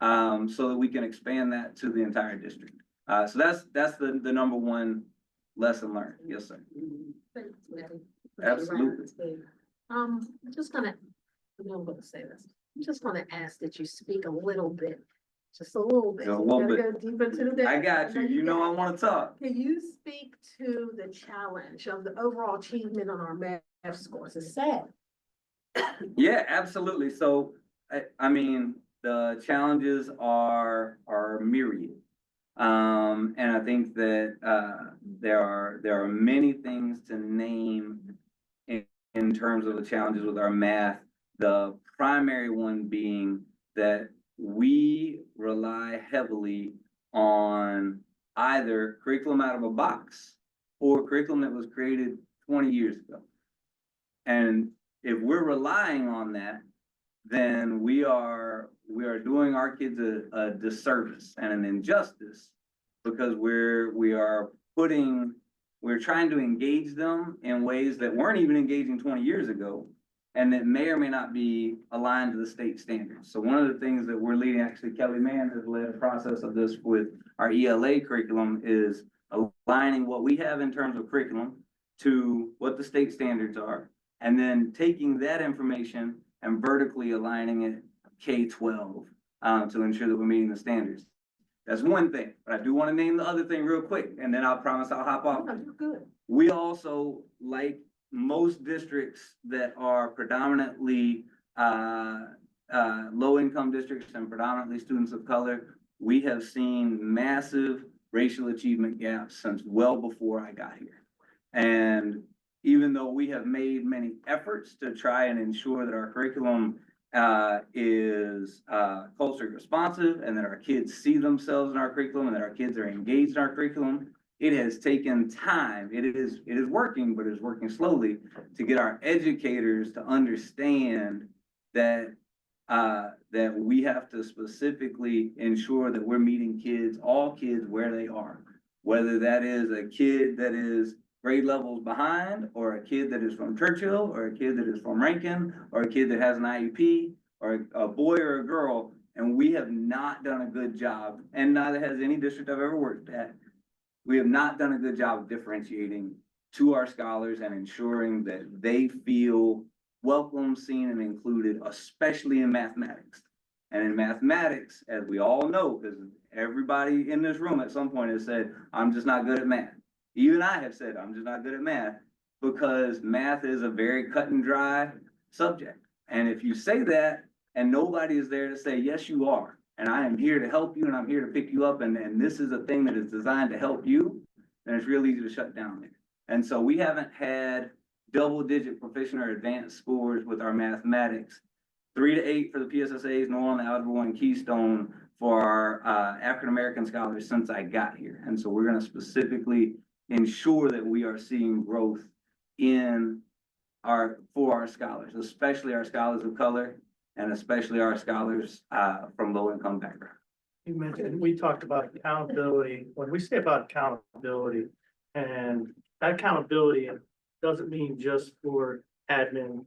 so that we can expand that to the entire district. So that's the number one lesson learned. Yes, sir. Thanks, Maddie. Absolutely. I'm just gonna, I'm gonna say this. I'm just gonna ask that you speak a little bit, just a little bit. A little You gotta bit. go deep into the. I got you. You know I want to talk. Can you speak to the challenge of the overall achievement on our math scores? It's sad. Yeah, absolutely. So, I mean, the challenges are myriad. And I think that there are many things to name in terms of the challenges with our math. The primary one being that we rely heavily on either curriculum out of a box or curriculum that was created 20 years ago. And if we're relying on that, then we are doing our kids a disservice and an injustice, because we're trying to engage them in ways that weren't even engaging 20 years ago, and that may or may not be aligned to the state standards. So one of the things that we're leading, actually Kelly Mann has led a process of this with our ELA curriculum, is aligning what we have in terms of curriculum to what the state standards are, and then taking that information and vertically aligning it K-12 to ensure that we're meeting the standards. That's one thing, but I do want to name the other thing real quick, and then I'll promise I'll hop off. You're good. We also, like most districts that are predominantly low-income districts and predominantly students of color, we have seen massive racial achievement gaps since well before I got here. And even though we have made many efforts to try and ensure that our curriculum is culturally responsive, and that our kids see themselves in our curriculum, and that our kids are engaged in our curriculum, it has taken time. It is working, but it's working slowly, to get our educators to understand that that we have to specifically ensure that we're meeting all kids where they are, whether that is a kid that is grade levels behind, or a kid that is from Churchill, or a kid that is from Rankin, or a kid that has an IEP, or a boy or a girl. And we have not done a good job, and neither has any district I've ever worked at. We have not done a good job of differentiating to our scholars and ensuring that they feel welcome, seen, and included, especially in mathematics. And in mathematics, as we all know, because everybody in this room at some point has said, I'm just not good at math. Even I have said, I'm just not good at math, because math is a very cut and dry subject. And if you say that and nobody is there to say, yes, you are, and I am here to help you, and I'm here to pick you up, and this is a thing that is designed to help you, then it's real easy to shut down there. And so we haven't had double-digit proficient or advanced scores with our mathematics, 3 to 8 for the PSSAs, Northern Algebra 1, Keystone for our African-American scholars since I got here. And so we're going to specifically ensure that we are seeing growth in for our scholars, especially our scholars of color and especially our scholars, from low income backgrounds. You mentioned, we talked about accountability. When we say about accountability, and that accountability doesn't mean just for admin,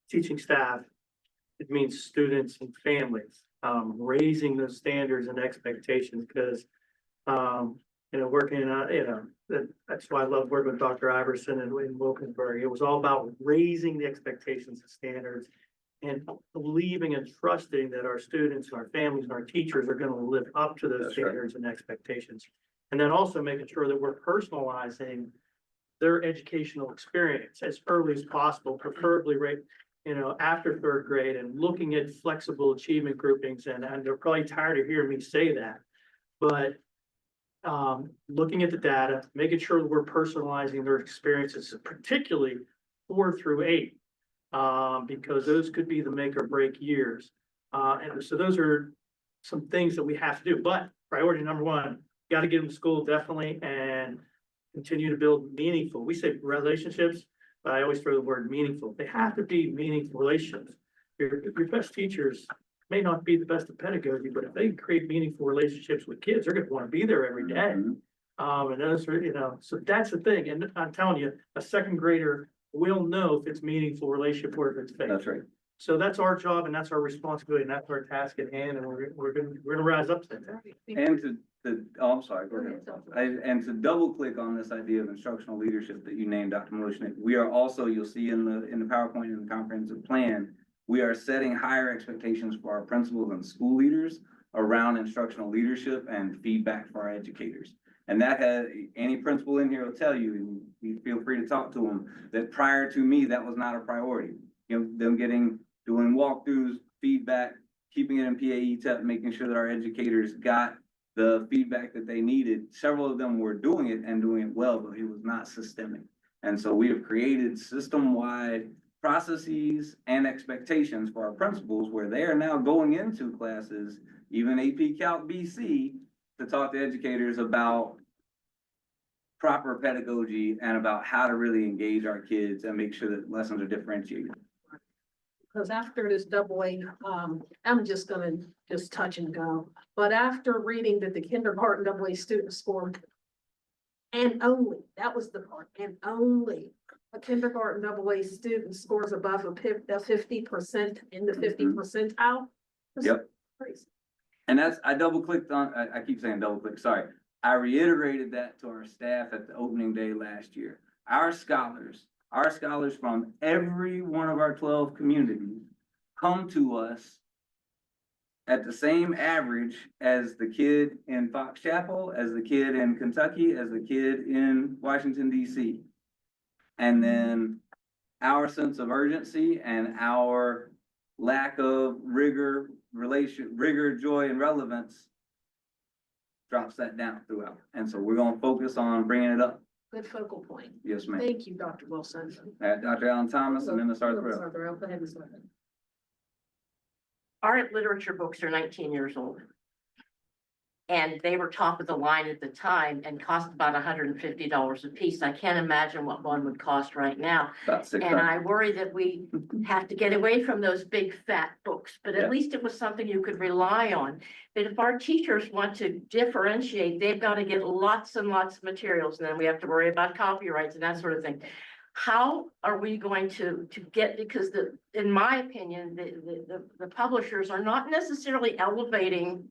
teaching staff. It means students and families, raising those standards and expectations, because, working, that's why I love working with Dr. Iverson and in Wilkinsburg. It was all about raising the expectations and standards and believing and trusting that our students, our families, and our teachers are gonna live up to those That's right. standards and expectations. And then also making sure that we're personalizing their educational experience as early as possible, preferably right, after third grade, and looking at flexible achievement groupings, and they're probably tired of hearing me say that. But looking at the data, making sure that we're personalizing their experiences, particularly 4 through 8. Because those could be the make or break years. And so those are some things that we have to do, but priority number one, got to get them to school definitely, and continue to build meaningful. We say relationships, but I always throw the word meaningful. They have to be meaningful relationships. Your best teachers may not be the best at pedagogy, but if they can create meaningful relationships with kids, they're going to want to be there every day. And those are, so that's the thing. And I'm telling you, a second grader will know if it's meaningful relationship or if it's fake. That's right. So that's our job and that's our responsibility and that's our task at hand, and we're gonna rise up to that. And I'm sorry, go ahead. And to double click on this idea of instructional leadership that you named, Dr. Milishnik, we are also, you'll see in the PowerPoint and the comprehensive plan, we are setting higher expectations for our principals and school leaders around instructional leadership and feedback for our educators. And that has, any principal in here will tell you, you feel free to talk to them, that prior to me, that was not a priority. Them doing walkthroughs, feedback, keeping it in PAE TEP, making sure that our educators got the feedback that they needed. Several of them were doing it and doing it well, but it was not systemic. And so we have created system-wide processes and expectations for our principals, where they are now going into classes, even AP Calc BC, to talk to educators about proper pedagogy and about how to really engage our kids and make sure that lessons are differentiated. Because after this AA, I'm just gonna touch and go. But after reading that the kindergarten AA student score, and only, that was the part, and only a kindergarten AA student scores above a 50% in the 50 percentile. That's Yep. crazy. And that's, I double clicked on, I keep saying double click, sorry. I reiterated that to our staff at the opening day last year. Our scholars from every one of our 12 communities come to us at the same average as the kid in Fox Chapel, as the kid in Kentucky, as the kid in Washington, DC. And then our sense of urgency and our lack of rigor, joy, and relevance drops that down throughout. And so we're gonna focus on bringing it up. Good focal point. Yes, ma'am. Thank you, Dr. Wilson. Dr. Allen Thomas and then Ms. Arthur. Go ahead, Ms. Arthur. Our literature books are 19 years old. And they were top of the line at the time and cost about $150 a piece. I can't imagine what one would cost right now. About 600. And I worry that we have to get away from those big fat books, but Yeah. at least it was something you could rely on. But if our teachers want to differentiate, they've got to get lots and lots of materials, and then we have to worry about copyrights and that sort of thing. How are we going to get, because in my opinion, the publishers are not necessarily elevating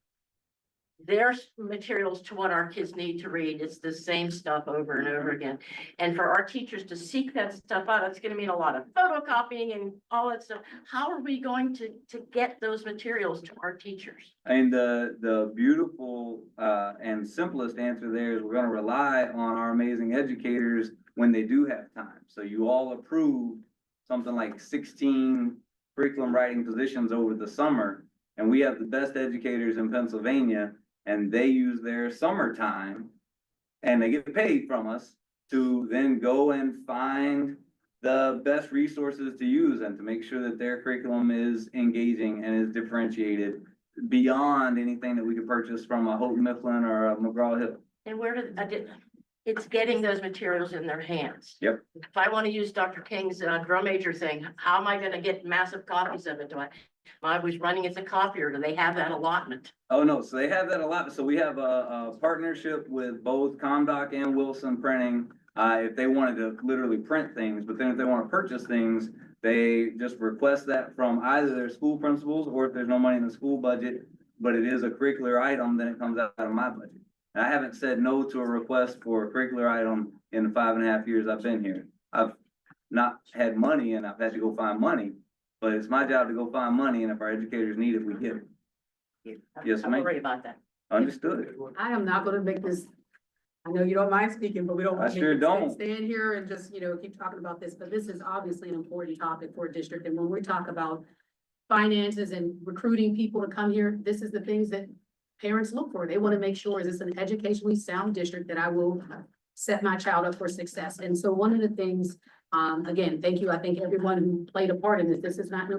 their materials to what our kids need to read. It's the same stuff over and over again. And for our teachers to seek that stuff out, it's gonna mean a lot of photocopying and all that stuff. How are we going to get those materials to our teachers? And the beautiful and simplest answer there is we're gonna rely on our amazing educators when they do have time. So you all approved something like 16 curriculum writing positions over the summer, and we have the best educators in Pennsylvania, and they use their summertime and they get paid from us to then go and find the best resources to use and to make sure that their curriculum is engaging and is differentiated beyond anything that we could purchase from a Houghton Mifflin or a McGraw-Hill. And where did, it's getting those materials in their hands. Yep. If I want to use Dr. King's drum major thing, how am I gonna get massive copies of it? I was running as a copier, do they have that allotment? Oh, no, so they have that a lot. So we have a partnership with both Comdoc and Wilson Printing. If they wanted to literally print things, but then if they want to purchase things, they just request that from either their school principals, or if there's no money in the school budget, but it is a curricular item, then it comes out of my budget. And I haven't said no to a request for a curricular item in the 5.5 years I've been here. I've not had money and I've had to go find money, but it's my job to go find money, and if our educators need it, we get it. Yes, I'm ma'am. worried about that. Understood. I am not gonna make this, I know you don't mind speaking, but we don't. I wanna make sure it don't. Stand here and just, keep talking about this, but this is obviously an important topic for a district, and when we talk about finances and recruiting people to come here, this is the things that parents look for. They wanna make sure, is this an educationally sound district that I will set my child up for success? And so one of the things, again, thank you, I think everyone who played a part in this, this is not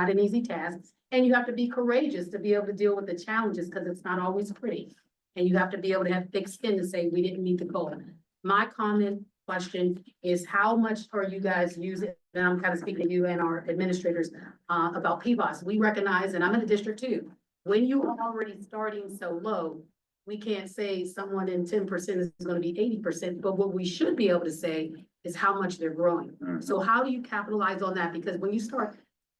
an easy task. And you have to be courageous to be able to deal with the challenges, because it's not always pretty. And you have to be able to have thick skin to say, we didn't meet the goal. My question is, how much are you guys using, and I'm kind of speaking to you and our administrators, about PBOS. We recognize, and I'm in the district too, when you are already starting so low, we can't say someone in 10% is gonna be 80%, but what we should be able to say is how much they're growing. So how do you capitalize on that? Because when you start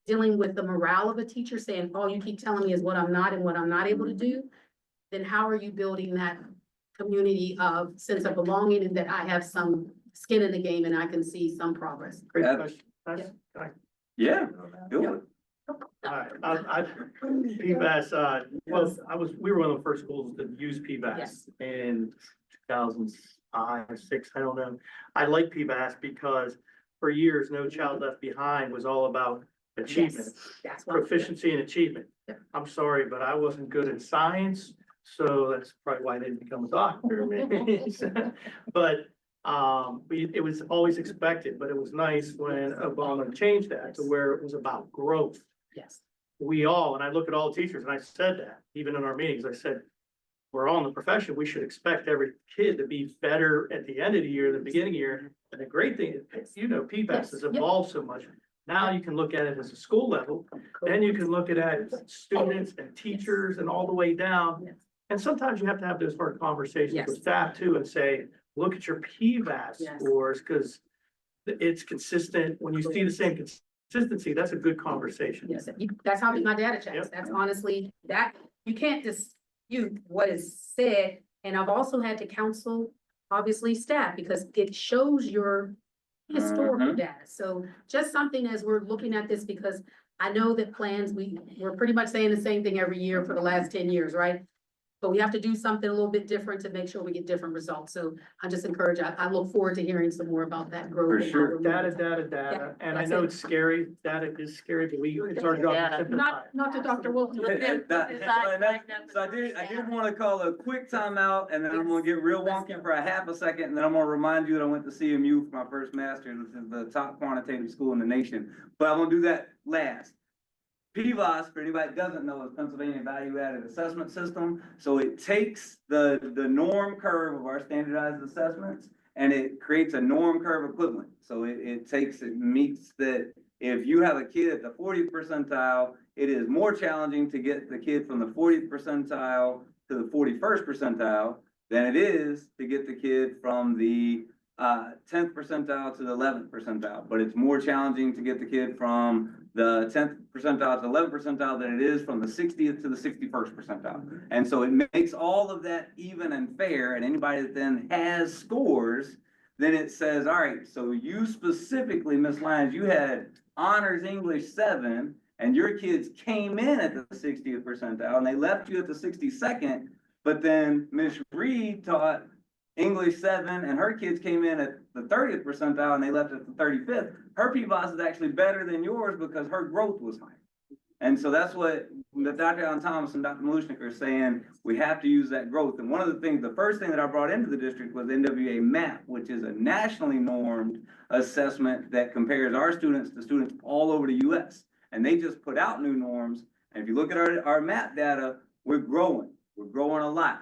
dealing with the morale of a teacher saying, all you keep telling me is what I'm not and what I'm not able to do, then how are you building that community of sense of belonging, and that I have some skin in the game and I can see some progress? Great Yeah. question. That's, Yeah, do it. PBAS, we were one of the first schools to use PBAS Yes. in 2005, 6, I don't know. I like PBAS because for years, No Child Left Behind was all about achievement, That's what. proficiency and achievement. Yep. I'm sorry, but I wasn't good at science, so that's probably why I didn't become a doctor. But, it was always expected, but it was nice when Obama changed that to where it was about growth. Yes. We all, and I look at all teachers, and I said that, even in our meetings, I said, we're all in the profession, we should expect every kid to be better at the end of the year than the beginning of the year. And the great thing is, PBAS has evolved so much. Now you can look at it as a school level, then you can look at it as students and teachers and all the way down. Yes. And sometimes you have to have those hard conversations Yes. with staff too, and say, look at your PBAS Yes. scores, because it's consistent. When you see the same consistency, that's a good conversation. Yes, that's how I do my data checks. Yep. That's honestly, that, you can't dispute what is said. And I've also had to counsel, obviously, staff, because it shows your historical Mhm. data. So just something as we're looking at this, because I know that plans, we're pretty much saying the same thing every year for the last 10 years, right? But we have to do something a little bit different to make sure we get different results. So I just encourage, I look forward to hearing some more about that growth. For and how sure. we're moving. Data. And I that's know it. it's scary. Data is scary, but it's our job to simplify. Not to Dr. Wilson. So I did want to call a quick timeout, and then I'm gonna get real wonky for a half a second, and then I'm gonna remind you that I went to CMU for my first master's, which is the top quantitative school in the nation. But I'm gonna do that last. PVAS, for anybody that doesn't know, is Pennsylvania Value Added Assessment System. So it takes the norm curve of our standardized assessments and it creates a norm curve equivalent. So it meets that if you have a kid at the 40th percentile, it is more challenging to get the kid from the 40th percentile to the 41st percentile than it is to get the kid from the 10th percentile to the 11th percentile. But it's more challenging to get the kid from the 10th percentile to 11th percentile than it is from the 60th to the 61st percentile. And so it makes all of that even and fair, and anybody that then has scores, then it says, all right, so you specifically, Ms. Lyons, you had honors English 7, and your kids came in at the 60th percentile, and they left you at the 62nd, but then Ms. Reed taught English 7, and her kids came in at the 30th percentile and they left at the 35th. Her PBOS is actually better than yours because her growth was higher. And so that's what Dr. Allen Thomas and Dr. Malushnik are saying. We have to use that growth. And one of the things, the first thing that I brought into the district was NWA MAP, which is a nationally normed assessment that compares our students to students all over the US. And they just put out new norms. And if you look at our MAP data, we're growing a lot.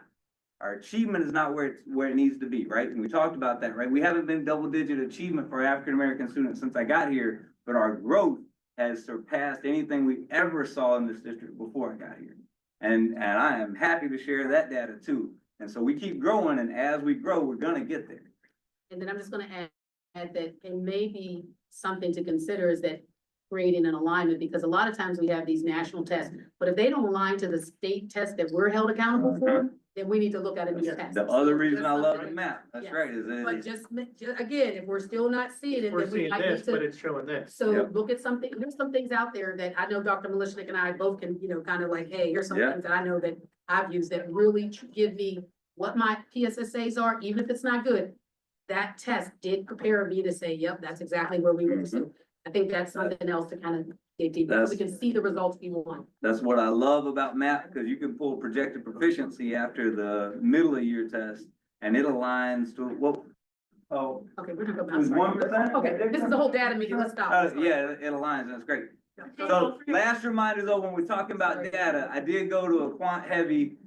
our achievement is not where it needs to be, right? And we talked about that, right? We haven't been double-digit achievement for African-American students since I got here, but our growth has surpassed anything we ever saw in this district before I got here. And I am happy to share that data too. And so we keep growing, and as we grow, we're gonna get there. And then I'm just gonna add that it may be something to consider is that creating an alignment, because a lot of times we have these national tests, but if they don't align to the state test that we're held accountable for, then we need to look at a new test. The other reason Just I love something- the map, that's Yeah. right, is But it, just, again, if we're still not seeing it, We're then we seeing might this, need but to. it's showing this. So Yep. look at something, there's some things out there that I know Dr. Malishnik and I both can, kind of like, hey, here's some Yeah. things that I know that I've used that really give me what my PSSAs are, even if it's not good. That test did prepare me to say, yep, that's exactly where we were. So I think that's something else to kind of dig deeper, so we can see the results we want. that's what I love about MAP, because you can pull projected proficiency after the middle of year test, and it aligns to what, oh, Okay, we're not it going. was 1%? Okay, this is the whole data meeting, let's stop. Yeah, it aligns, that's great. So last reminder though, when we're talking about data, I did go to a quant heavy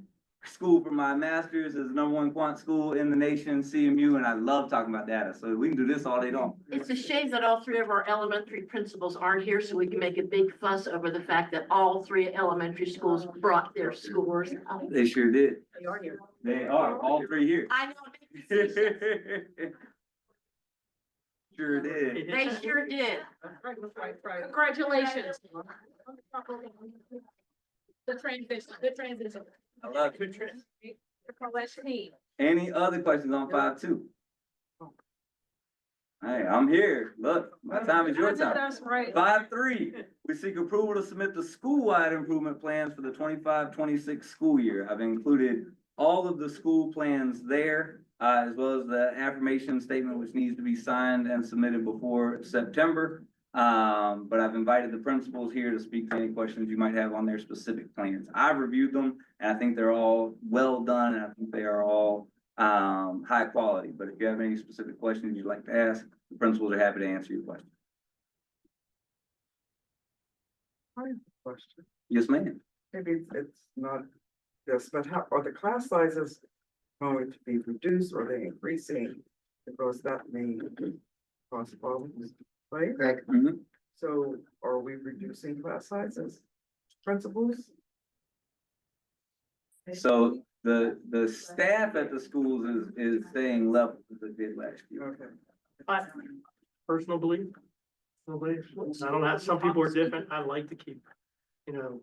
school for my master's, is the #1 quant school in the nation, CMU, and I love talking about data. So we can do this all day long. It's a shame that all three of our elementary principals aren't here, so we can make a big fuss over the fact that all three elementary schools brought their scores up. They sure did. They are here. They are, all three here. I know, Sure did. they sure did. Congratulations. Good transition, good transition. I love it. Let's see. Any other questions on 5.2? Hey, I'm here. Look, my time is your time. That's right. 5.3, we seek approval to submit the school-wide improvement plans for the 25-26 school year. I've included all of the school plans there, as well as the affirmation statement, which needs to be signed and submitted before September. But I've invited the principals here to speak to any questions you might have on their specific plans. I've reviewed them, and I think they're all well done, and I think they are all high quality. But if you have any specific questions you'd like to ask, the principals are happy to answer your question. Question. Yes, ma'am. Maybe it's not this, but how, are the class sizes going to be reduced or are they increasing? Because that may cause problems, right? Mhm. So are we reducing class sizes? Principals? So the staff at the schools is staying level as it did last year. Okay. Personal belief. I don't know, some people are different. I like to keep,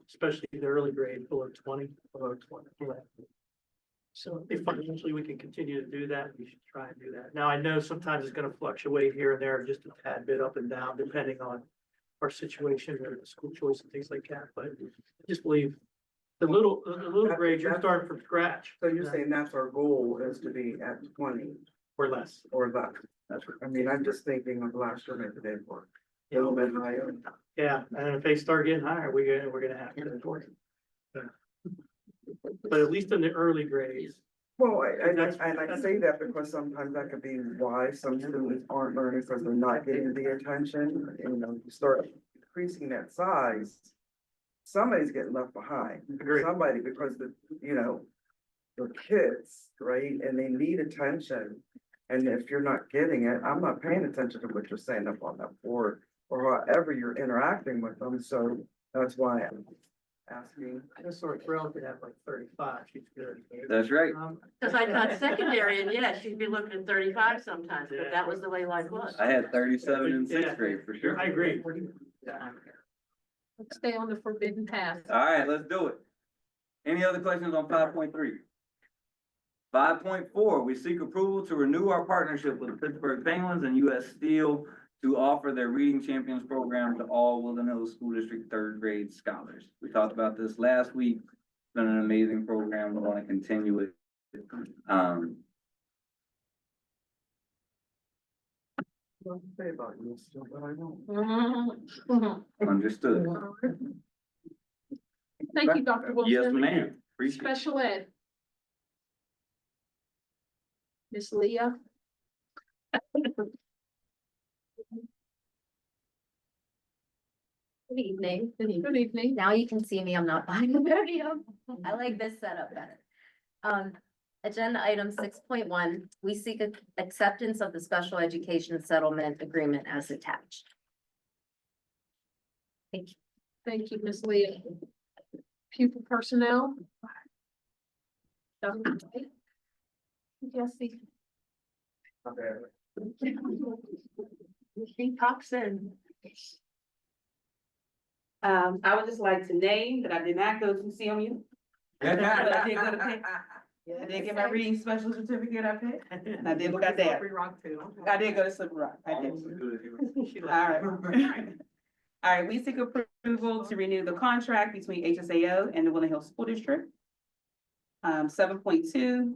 especially the early grade below 20. So if financially we can continue to do that, we should try and do that. Now, I know sometimes it's gonna fluctuate here and there, just a tad bit up and down, depending on our situation or the school choice and things like that, but I just believe the little grades, you're starting from scratch. So you're saying that's our goal is to be at 20 Or less. or less? That's right. I mean, I'm just thinking of last year, maybe they were a little bit higher. Yeah, and if they start getting higher, we're gonna have to enforce it. Yeah. But at least in the early grades. Well, I say that because sometimes that could be why some students aren't learning because they're not getting the attention, you start increasing that size. Somebody's getting left behind. Agreed. Somebody, because they're kids, right, and they need attention. And if you're not getting it, I'm not paying attention to what you're saying up on that board or however you're interacting with them, so that's why I'm asking. I just sort of thrilled to have like 35, she's good. That's right. Cause I taught secondary and yeah, she'd be looking at 35 sometimes, but that was the way life was. I had 37 in sixth grade for sure. I agree. Let's stay on the forbidden path. All right, let's do it. Any other questions on 5.3? 5.4, we seek approval to renew our partnership with the Pittsburgh Penguins and US Steel to offer their Reading Champions program to all Woodland Hills School District third grade scholars. We talked about this last week. It's been an amazing program. We want to continue it. Don't say about you still, but I don't. Understood. Thank you, Dr. Wilson. Yes, ma'am. Appreciate it. Special ed. Miss Leah. Good evening. Good evening. Now you can see me, I'm not behind the podium. I like this setup better. Agenda item 6.1, we seek acceptance of the special education settlement agreement as attached. Thank you. Thank you, Ms. Leah. Pupil personnel. Dr. White? Jesse. He pops in. I would just like to name that I did not go to CMU. But I did go to Pitt. I did get my reading special certificate up here, and I did got that. I did go to Slippery Rock, I did. All right. All right, we seek approval to renew the contract between HSAO and the Woodland Hills School District. 7.2,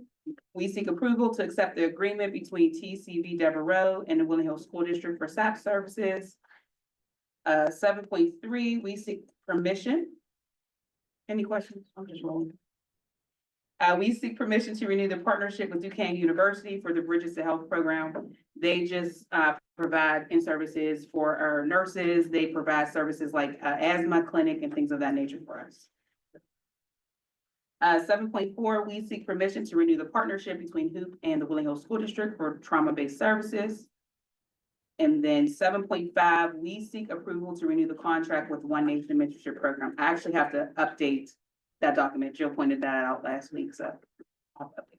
we seek approval to accept the agreement between TCV Devereaux and the Woodland Hills School District for SAP services. 7.3, we seek permission. Any questions? I'm just rolling. We seek permission to renew the partnership with Duquesne University for the Bridges to Health program. They just provide in-services for our nurses. They provide services like asthma clinic and things of that nature for us. 7.4, we seek permission to renew the partnership between Hoop and the Woodland Hills School District for trauma-based services. And then 7.5, we seek approval to renew the contract with One Nation Mentorship Program. I actually have to update that document. Jill pointed that out last week, so. I'll update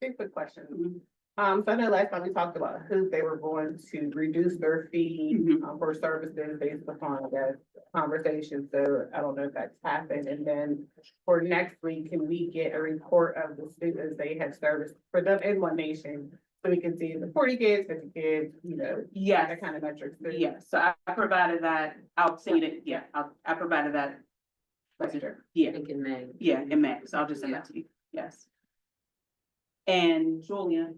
Big quick question. that. So I know last time we talked about who they were going to reduce their fee for services based upon that conversation. So I don't know if that's happened. And then for next week, can we get a report of the students they have serviced for them in One Nation? So we can see the 40 kids, 50 kids, you know, Yes, that kind of metrics. yes. So I provided that, I'll send it, yeah, I provided that. Yeah, I think in May. yeah, in May. So I'll just send that to you. Yes. And Julian,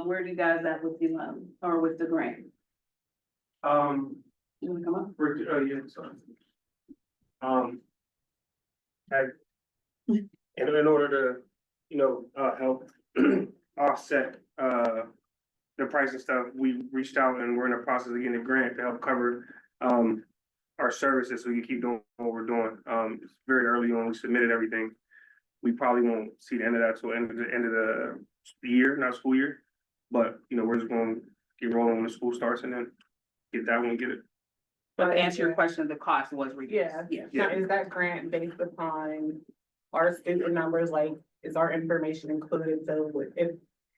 where do you guys at with the loan or with the grant? You wanna come up? Yeah, sorry. In order to, help offset, the price and stuff, we reached out and we're in the process of getting a grant to help cover, our services, so we can keep doing what we're doing. It's very early on, we submitted everything. We probably won't see the end of that till end of the year, not school year. But, we're just gonna get rolling when the school starts and then get that one, get it. But to answer your question, the cost was reduced. Yeah. Yeah. Now, is that grant based upon our student numbers? Like, is our information included? So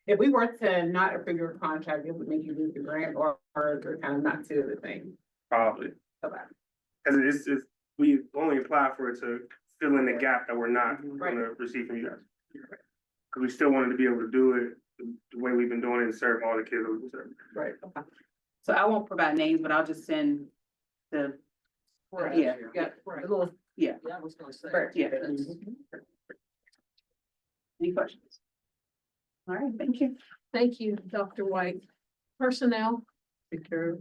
if we were to not approve your contract, it would make you lose the grant, or they're kind of not two of the thing? Probably. Okay. Cause it's, we only apply for it to fill in the gap that we're not Right. gonna receive from you guys. Cause we still wanted to be able to do it the way we've been doing it and serve all the kids that we serve. Right. Okay. So I won't provide names, but I'll just send the, Right. yeah, Yeah, right. A little. yeah, Yeah, I was gonna say. Right. yeah. Any questions? All right, thank you. Thank you, Dr. White. Personnel. Excellent.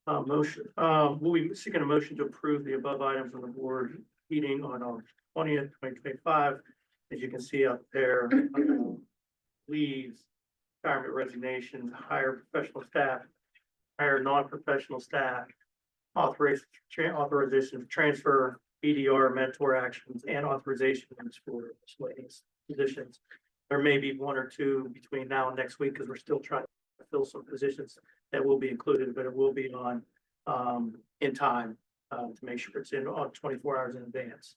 Motion, we'll be seeking a motion to approve the above items on the board meeting on August 20th, 2025. As you can see up there, leaves, retirement resignations, hire professional staff, hire non-professional staff, authorization to transfer BDR mentor actions and authorizations for miscellaneous positions. There may be one or two between now and next week because we're still trying to fill some positions that will be included, but it will be on in time to make sure it's in on 24 hours in advance.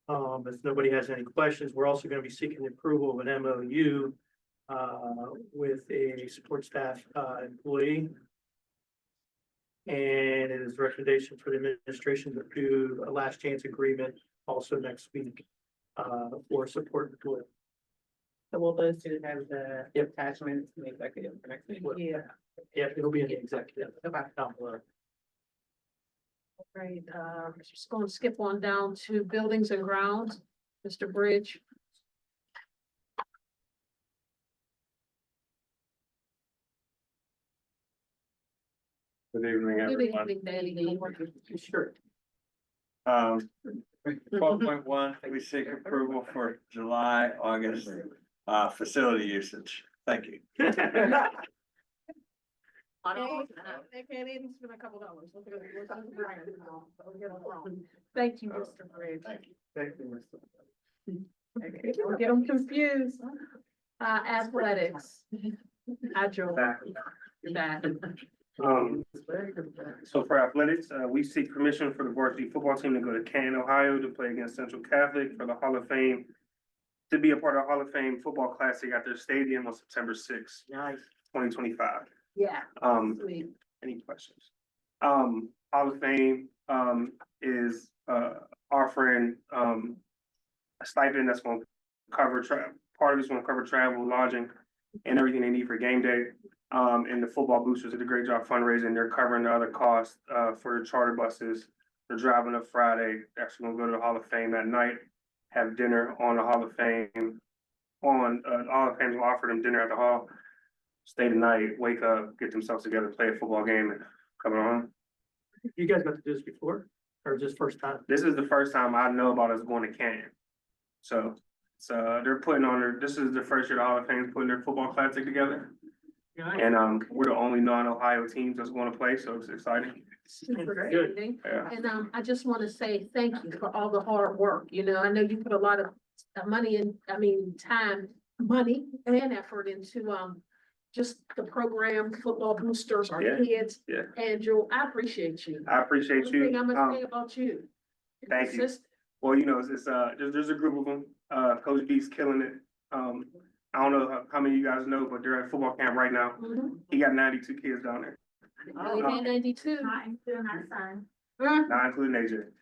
If nobody has any questions, we're also going to be seeking the approval of an MOU with a support staff employee. And it is recommendation for the administration to do a last chance agreement also next week for support employee. So will those two have the attachments to the executive for next week? Yeah. Yeah, it'll be in the executive. Okay. Down below. Right, just going to skip on down to buildings and grounds, Mr. Bridge. Good evening, Good everyone. evening, Danny. Sure. 12.1, we seek approval for July, August, facility usage. Thank you. They can't even spend a couple dollars. Look at it. Look at the brand. Don't get them wrong. Thank you, Mr. Bridge. Thank you, Mr. Okay, don't get them confused. Athletics. Agile. You're back. So for athletics, we seek permission for the varsity football team to go to Canton, Ohio to play against Central Catholic for the Hall of Fame. To be a part of the Hall of Fame Football Classic at their stadium on September sixth, Nice. 2025. Yeah. Sweet. Any questions? Hall of Fame, is, offering, a stipend that's gonna cover part of it's gonna cover travel, lodging, and everything they need for game day. And the football boosters did a great job fundraising. They're covering the other costs, for the charter buses. They're driving up Friday, actually gonna go to the Hall of Fame that night, have dinner on the Hall of Fame. Hall of Fame will offer them dinner at the hall. Stay the night, wake up, get themselves together, play a football game and come on. You guys got to do this before, or just first time? This is the first time I know about us going to Canton. So they're putting on this is the first year the Hall of Fame is putting their football classic together. And we're the only non-Ohio teams that's going to play, so it's exciting. Super Good. exciting. Yeah. And I just want to say thank you for all the hard work. You know, I know you put a lot of money in, time, money and effort into just the program, football boosters, our Yeah, kids. yeah. And Joel, I appreciate you. I appreciate One you. thing I must say about you. you're Thank you. consistent. Well, there's a group of them. Coach B's killing it. I don't know how many of you guys know, but they're at football camp right now. Mhm. He got 92 kids down there, Oh, he had 92. Not including our son. not including AJ.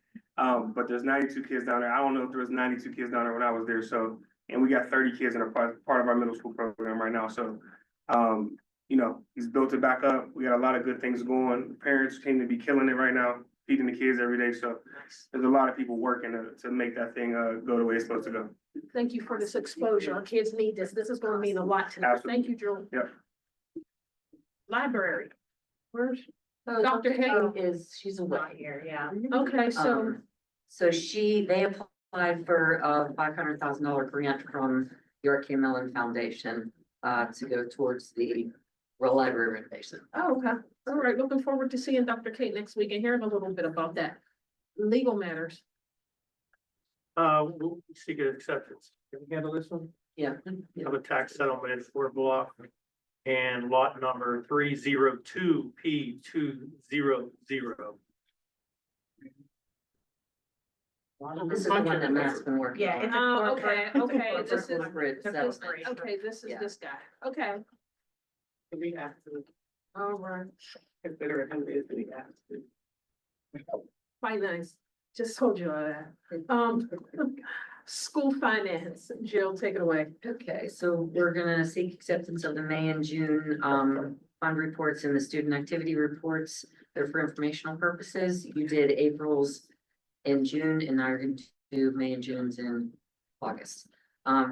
But there's 92 kids down there. I don't know if there was 92 kids down there when I was there, so, and we got 30 kids in a part of our middle school program right now, so. He's built it back up. We got a lot of good things going. Parents seem to be killing it right now, feeding the kids every day, so there's a lot of people working to make that thing, go the way it's supposed to go. Thank you for this exposure. Our kids need this. This is going to mean a lot to them. Absolutely. Thank you, Joel. Yep. Library. Where's Oh, Dr. Hay? She's Not away. here, yeah. Okay, so So they applied for a $500,000 grant from York K. Mellon Foundation, to go towards the Rural Library renovation. Oh, okay. All right. Looking forward to seeing Dr. Kate next week and hearing a little bit about that. Legal matters. We'll seek an acceptance. Can we handle this one? Yeah. Of a tax settlement for block and lot number 302P200. This is the one that Matt's been working Yeah, on. it's Oh, okay, okay. This is, Corporate this, settlement. okay, this is Yeah. this guy. Okay. We have to All right. consider it, we have to. Quite nice. Just told you all that. School finance. Jill, take it away. Okay, so we're gonna seek acceptance of the May and June fund reports and the student activity reports. They're for informational purposes. You did April's in June and now you're going to do May and June's in August.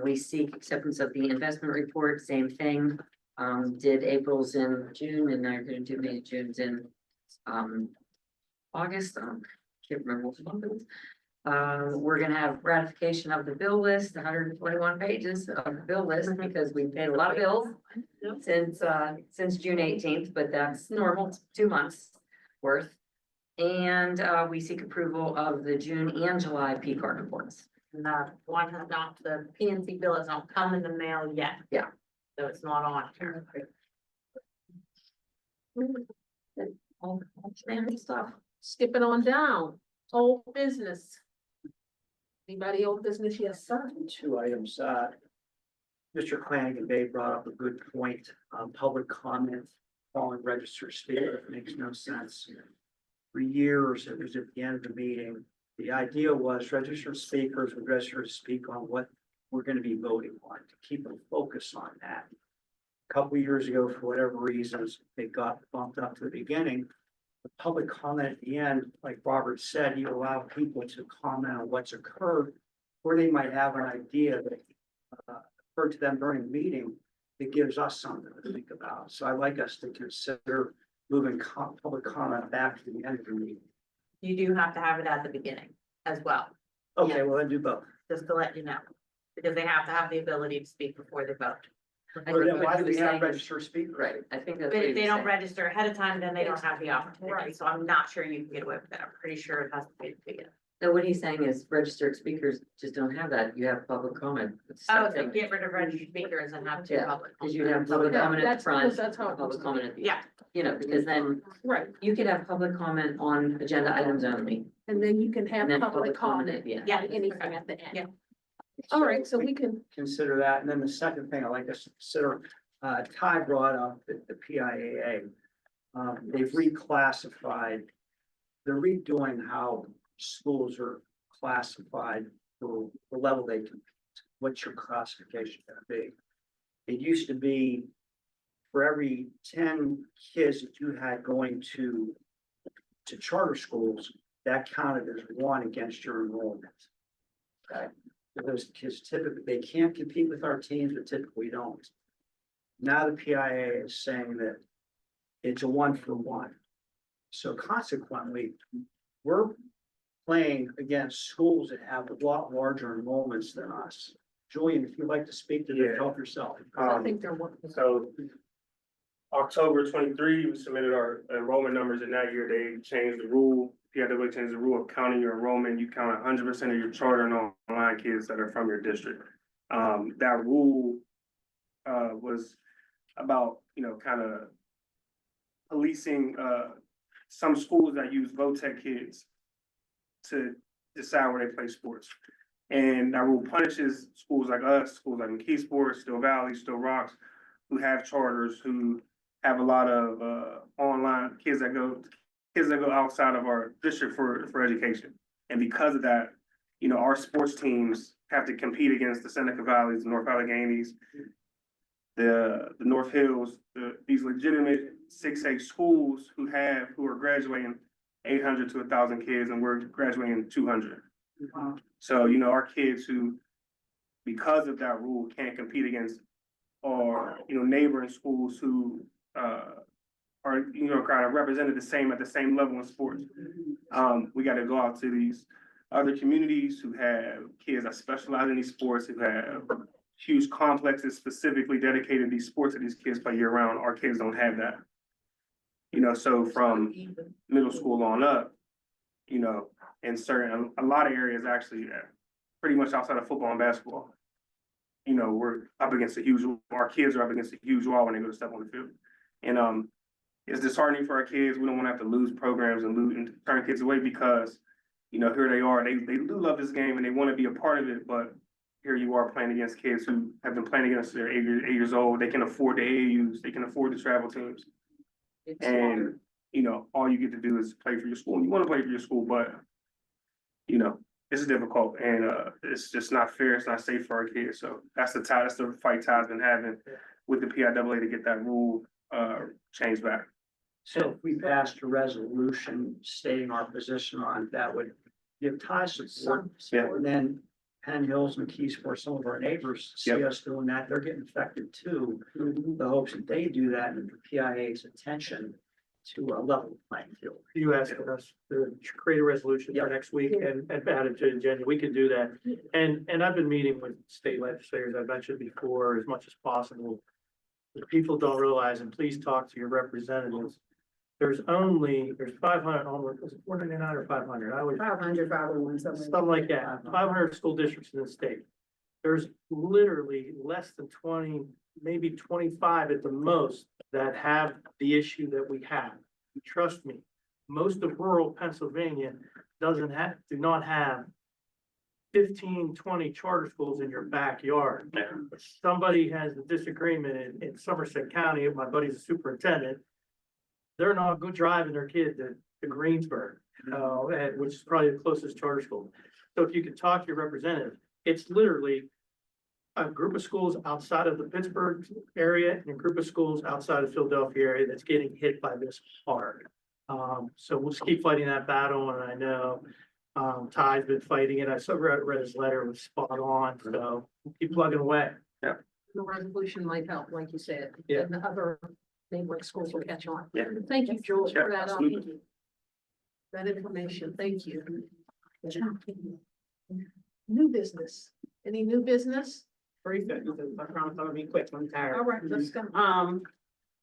We seek acceptance of the investment report, same thing. Did April's in June and now you're gonna do May and June's in August. Can't remember what month it was. We're gonna have ratification of the bill list, 121 pages of the bill list, because we paid a lot of bills since June 18th, but that's normal, it's 2 months worth. And we seek approval of the June and July P card reports. And the one has not, the PNC bill has not come in the mail yet. Yeah. So it's not on here. All standard stuff. Skipping on down. Old business. Anybody old business? Yes, sir. 2 items, Mr. Flanagan Bay brought up a good point, public comment following registered speaker makes no sense. For years, it was at the end of the meeting, the idea was registered speakers would register to speak on what we're gonna be voting on, to keep a focus on that. A couple of years ago, for whatever reasons, they got bumped up to the beginning. The public comment at the end, like Robert said, you allow people to comment on what's occurred, or they might have an idea that occurred to them during the meeting. It gives us something to think about. So I'd like us to consider moving public comment back to the end of the meeting. You do have to have it at the beginning as well, Okay, well, then do both. just to let you know. Because they have to have the ability to speak before they vote. I Or think then what why he do we was have saying is- registered speakers? Right, I think that's But what he if they was don't saying. register ahead of time, then they don't have the opportunity, so I'm not sure you can get away with that, I'm pretty sure it has to be together. No, what he's saying is registered speakers just don't have that, you have public comment. Oh, so get rid of registered speakers and have two Yeah, public. Cause you have public Yeah, comment at the that's- front, that's how it public was. comment at the. Yeah. You know, because then Right, you could have public comment on agenda items only, and then you can have and then public comment at the end. Yeah. on anything at the end. Yeah. All right, so we can, Consider that, and then the second thing I'd like us to consider, Ty brought up the PIAA. They've reclassified, they're redoing how schools are classified for the level they compete. What's your classification gonna be? It used to be for every 10 kids that you had going to charter schools, that counted as one against your enrollment. Okay, so those kids typically, they can't compete with our teams, but typically don't. Now the PIA is saying that it's a 1-for-1. So consequently, we're playing against schools that have a lot larger enrollments than us. Julian, if you'd like to speak to this, help yourself. I think they're working. So October 23, we submitted our enrollment numbers, and that year they changed the rule. PIAA changed the rule of counting your enrollment. You count 100% of your charter and online kids that are from your district. That rule was about, kind of policing some schools that use VOTEC kids to decide where they play sports. And that rule punishes schools like us, schools like McKeesport, Still Valley, Still Rocks, who have charters, who have a lot of online kids that go outside of our district for education. And because of that, our sports teams have to compete against the Seneca Valleys, the North Alleghenies, the North Hills, these legitimate 6A schools who are graduating 800 to 1,000 kids, and we're graduating 200. So, our kids who, because of that rule, can't compete against our, neighboring schools who are, kind of represented at the same level in sports. We got to go out to these other communities who have kids that specialize in these sports, who have huge complexes specifically dedicated to these sports that these kids play year round. Our kids don't have that. So from middle school on up, in a lot of areas actually, pretty much outside of football and basketball, we're up against our kids are up against a huge wall when they go to step on the field. And it's disheartening for our kids. We don't want to have to lose programs and turn kids away because, here they are, they do love this game and they want to be a part of it, but here you are playing against kids who have been playing against their 8 years old. They can afford the AAUs, they can afford the travel teams. And, all you get to do is play for your school. You want to play for your school, but, it's difficult and it's just not fair. It's not safe for our kids. So that's the fight Ty's been having with the PIAA to get that rule changed back. So if we passed a resolution stating our position on it, that would give Ty support. Yeah. And then Penn Hills and Keysport, some of our neighbors see Yep. us doing that, they're getting affected too. The hopes that they do that and the PIA's attention to a level playing field. You asked us to create a resolution for next week and add it to the agenda. We can do that. And I've been meeting with state legislators, I mentioned before, as much as possible. If people don't realize, and please talk to your representatives, there's 500, almost, was it 499 or 500? I always 500, 501, something like that, 500 school districts in the state. There's literally less than 20, maybe 25 at the most that have the issue that we have. Trust me, most of rural Pennsylvania do not have 15, 20 charter schools in your backyard. Somebody has a disagreement in Somerset County, my buddy's a superintendent. They're not go driving their kid to Greensburg, which is probably the closest charter school. So if you could talk to your representative, it's literally a group of schools outside of the Pittsburgh area and a group of schools outside of Philadelphia area that's getting hit by this hard. So we'll just keep fighting that battle, and I know Ty's been fighting it. I read his letter, it was spot on, so we'll keep plugging away. The resolution might help, like you said. Yeah. And the other neighboring schools will catch on. Yeah. Thank you, Joel, Sure, for that. absolutely. That information, thank you. New business. Any new business? 3 sentences. I promise I'm gonna be quick, I'm tired. All right, let's go.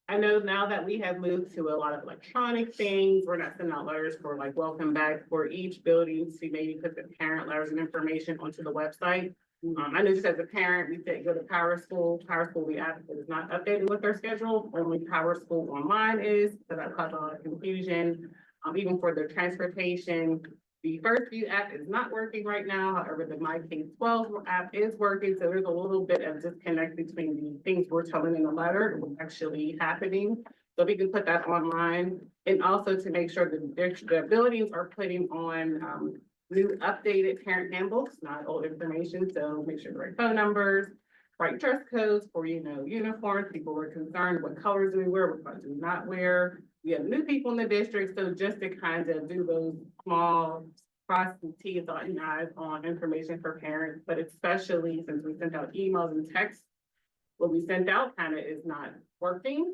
I know now that we have moved to a lot of electronic things, we're not sending out letters for like welcome back for each building to maybe put the parent letters and information onto the website. I know just as a parent, we said go to Power School. Power School, the app is not updated with their schedule. Only Power School Online is, so that caused a lot of confusion. Even for the transportation, the First View app is not working right now. However, the My K-12 app is working. So there's a little bit of disconnect between the things we're telling in the letter and what's actually happening. So we can put that online, and also to make sure that the buildings are putting on, new updated parent handbooks, not old information, so make sure the right phone numbers, right dress codes for, uniforms. People were concerned what colors do we wear, what colors do we not wear. We have new people in the district, so just to kind of do those small cross and T's and I's on information for parents, but especially since we sent out emails and texts, what we sent out kind of is not working.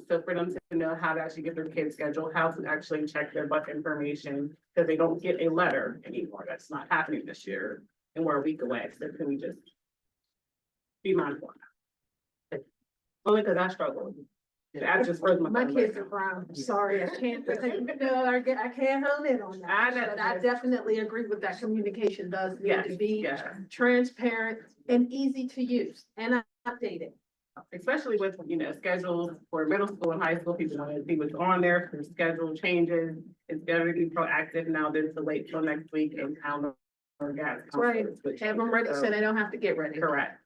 So for them to know how to actually get their kids scheduled, how to actually check their bus information, because they don't get a letter anymore. That's not happening this year, and we're a week away. So can we just be mindful? Only because I struggle. I just froze my. My kids are brown. I'm sorry, I can't, no, I can't hone in on I that. know. But I definitely agree with that. Communication does need to be Yes. transparent and easy to use and updated. Especially with, schedules for middle school and high school, people want to see what's on there for schedule changes. It's better to be proactive now than to wait till next week and how. Right, have them ready so they don't have to get ready. Correct.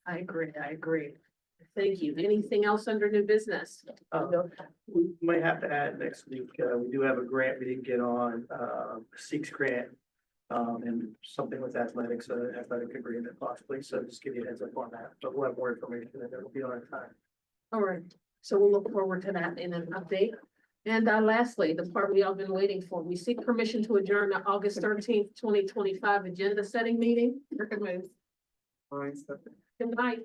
I agree. Thank you. Anything else under new business? We might have to add next week, we do have a grant we didn't get on, Seeks grant. And something with athletics, athletic agreement possibly, so just give you a heads up on that, but we'll have more information and it'll be on our time. All right, so we'll look forward to that in an update. And lastly, the part we all been waiting for, we seek permission to adjourn the August 13th, 2025 agenda setting meeting. Recommend. Good night.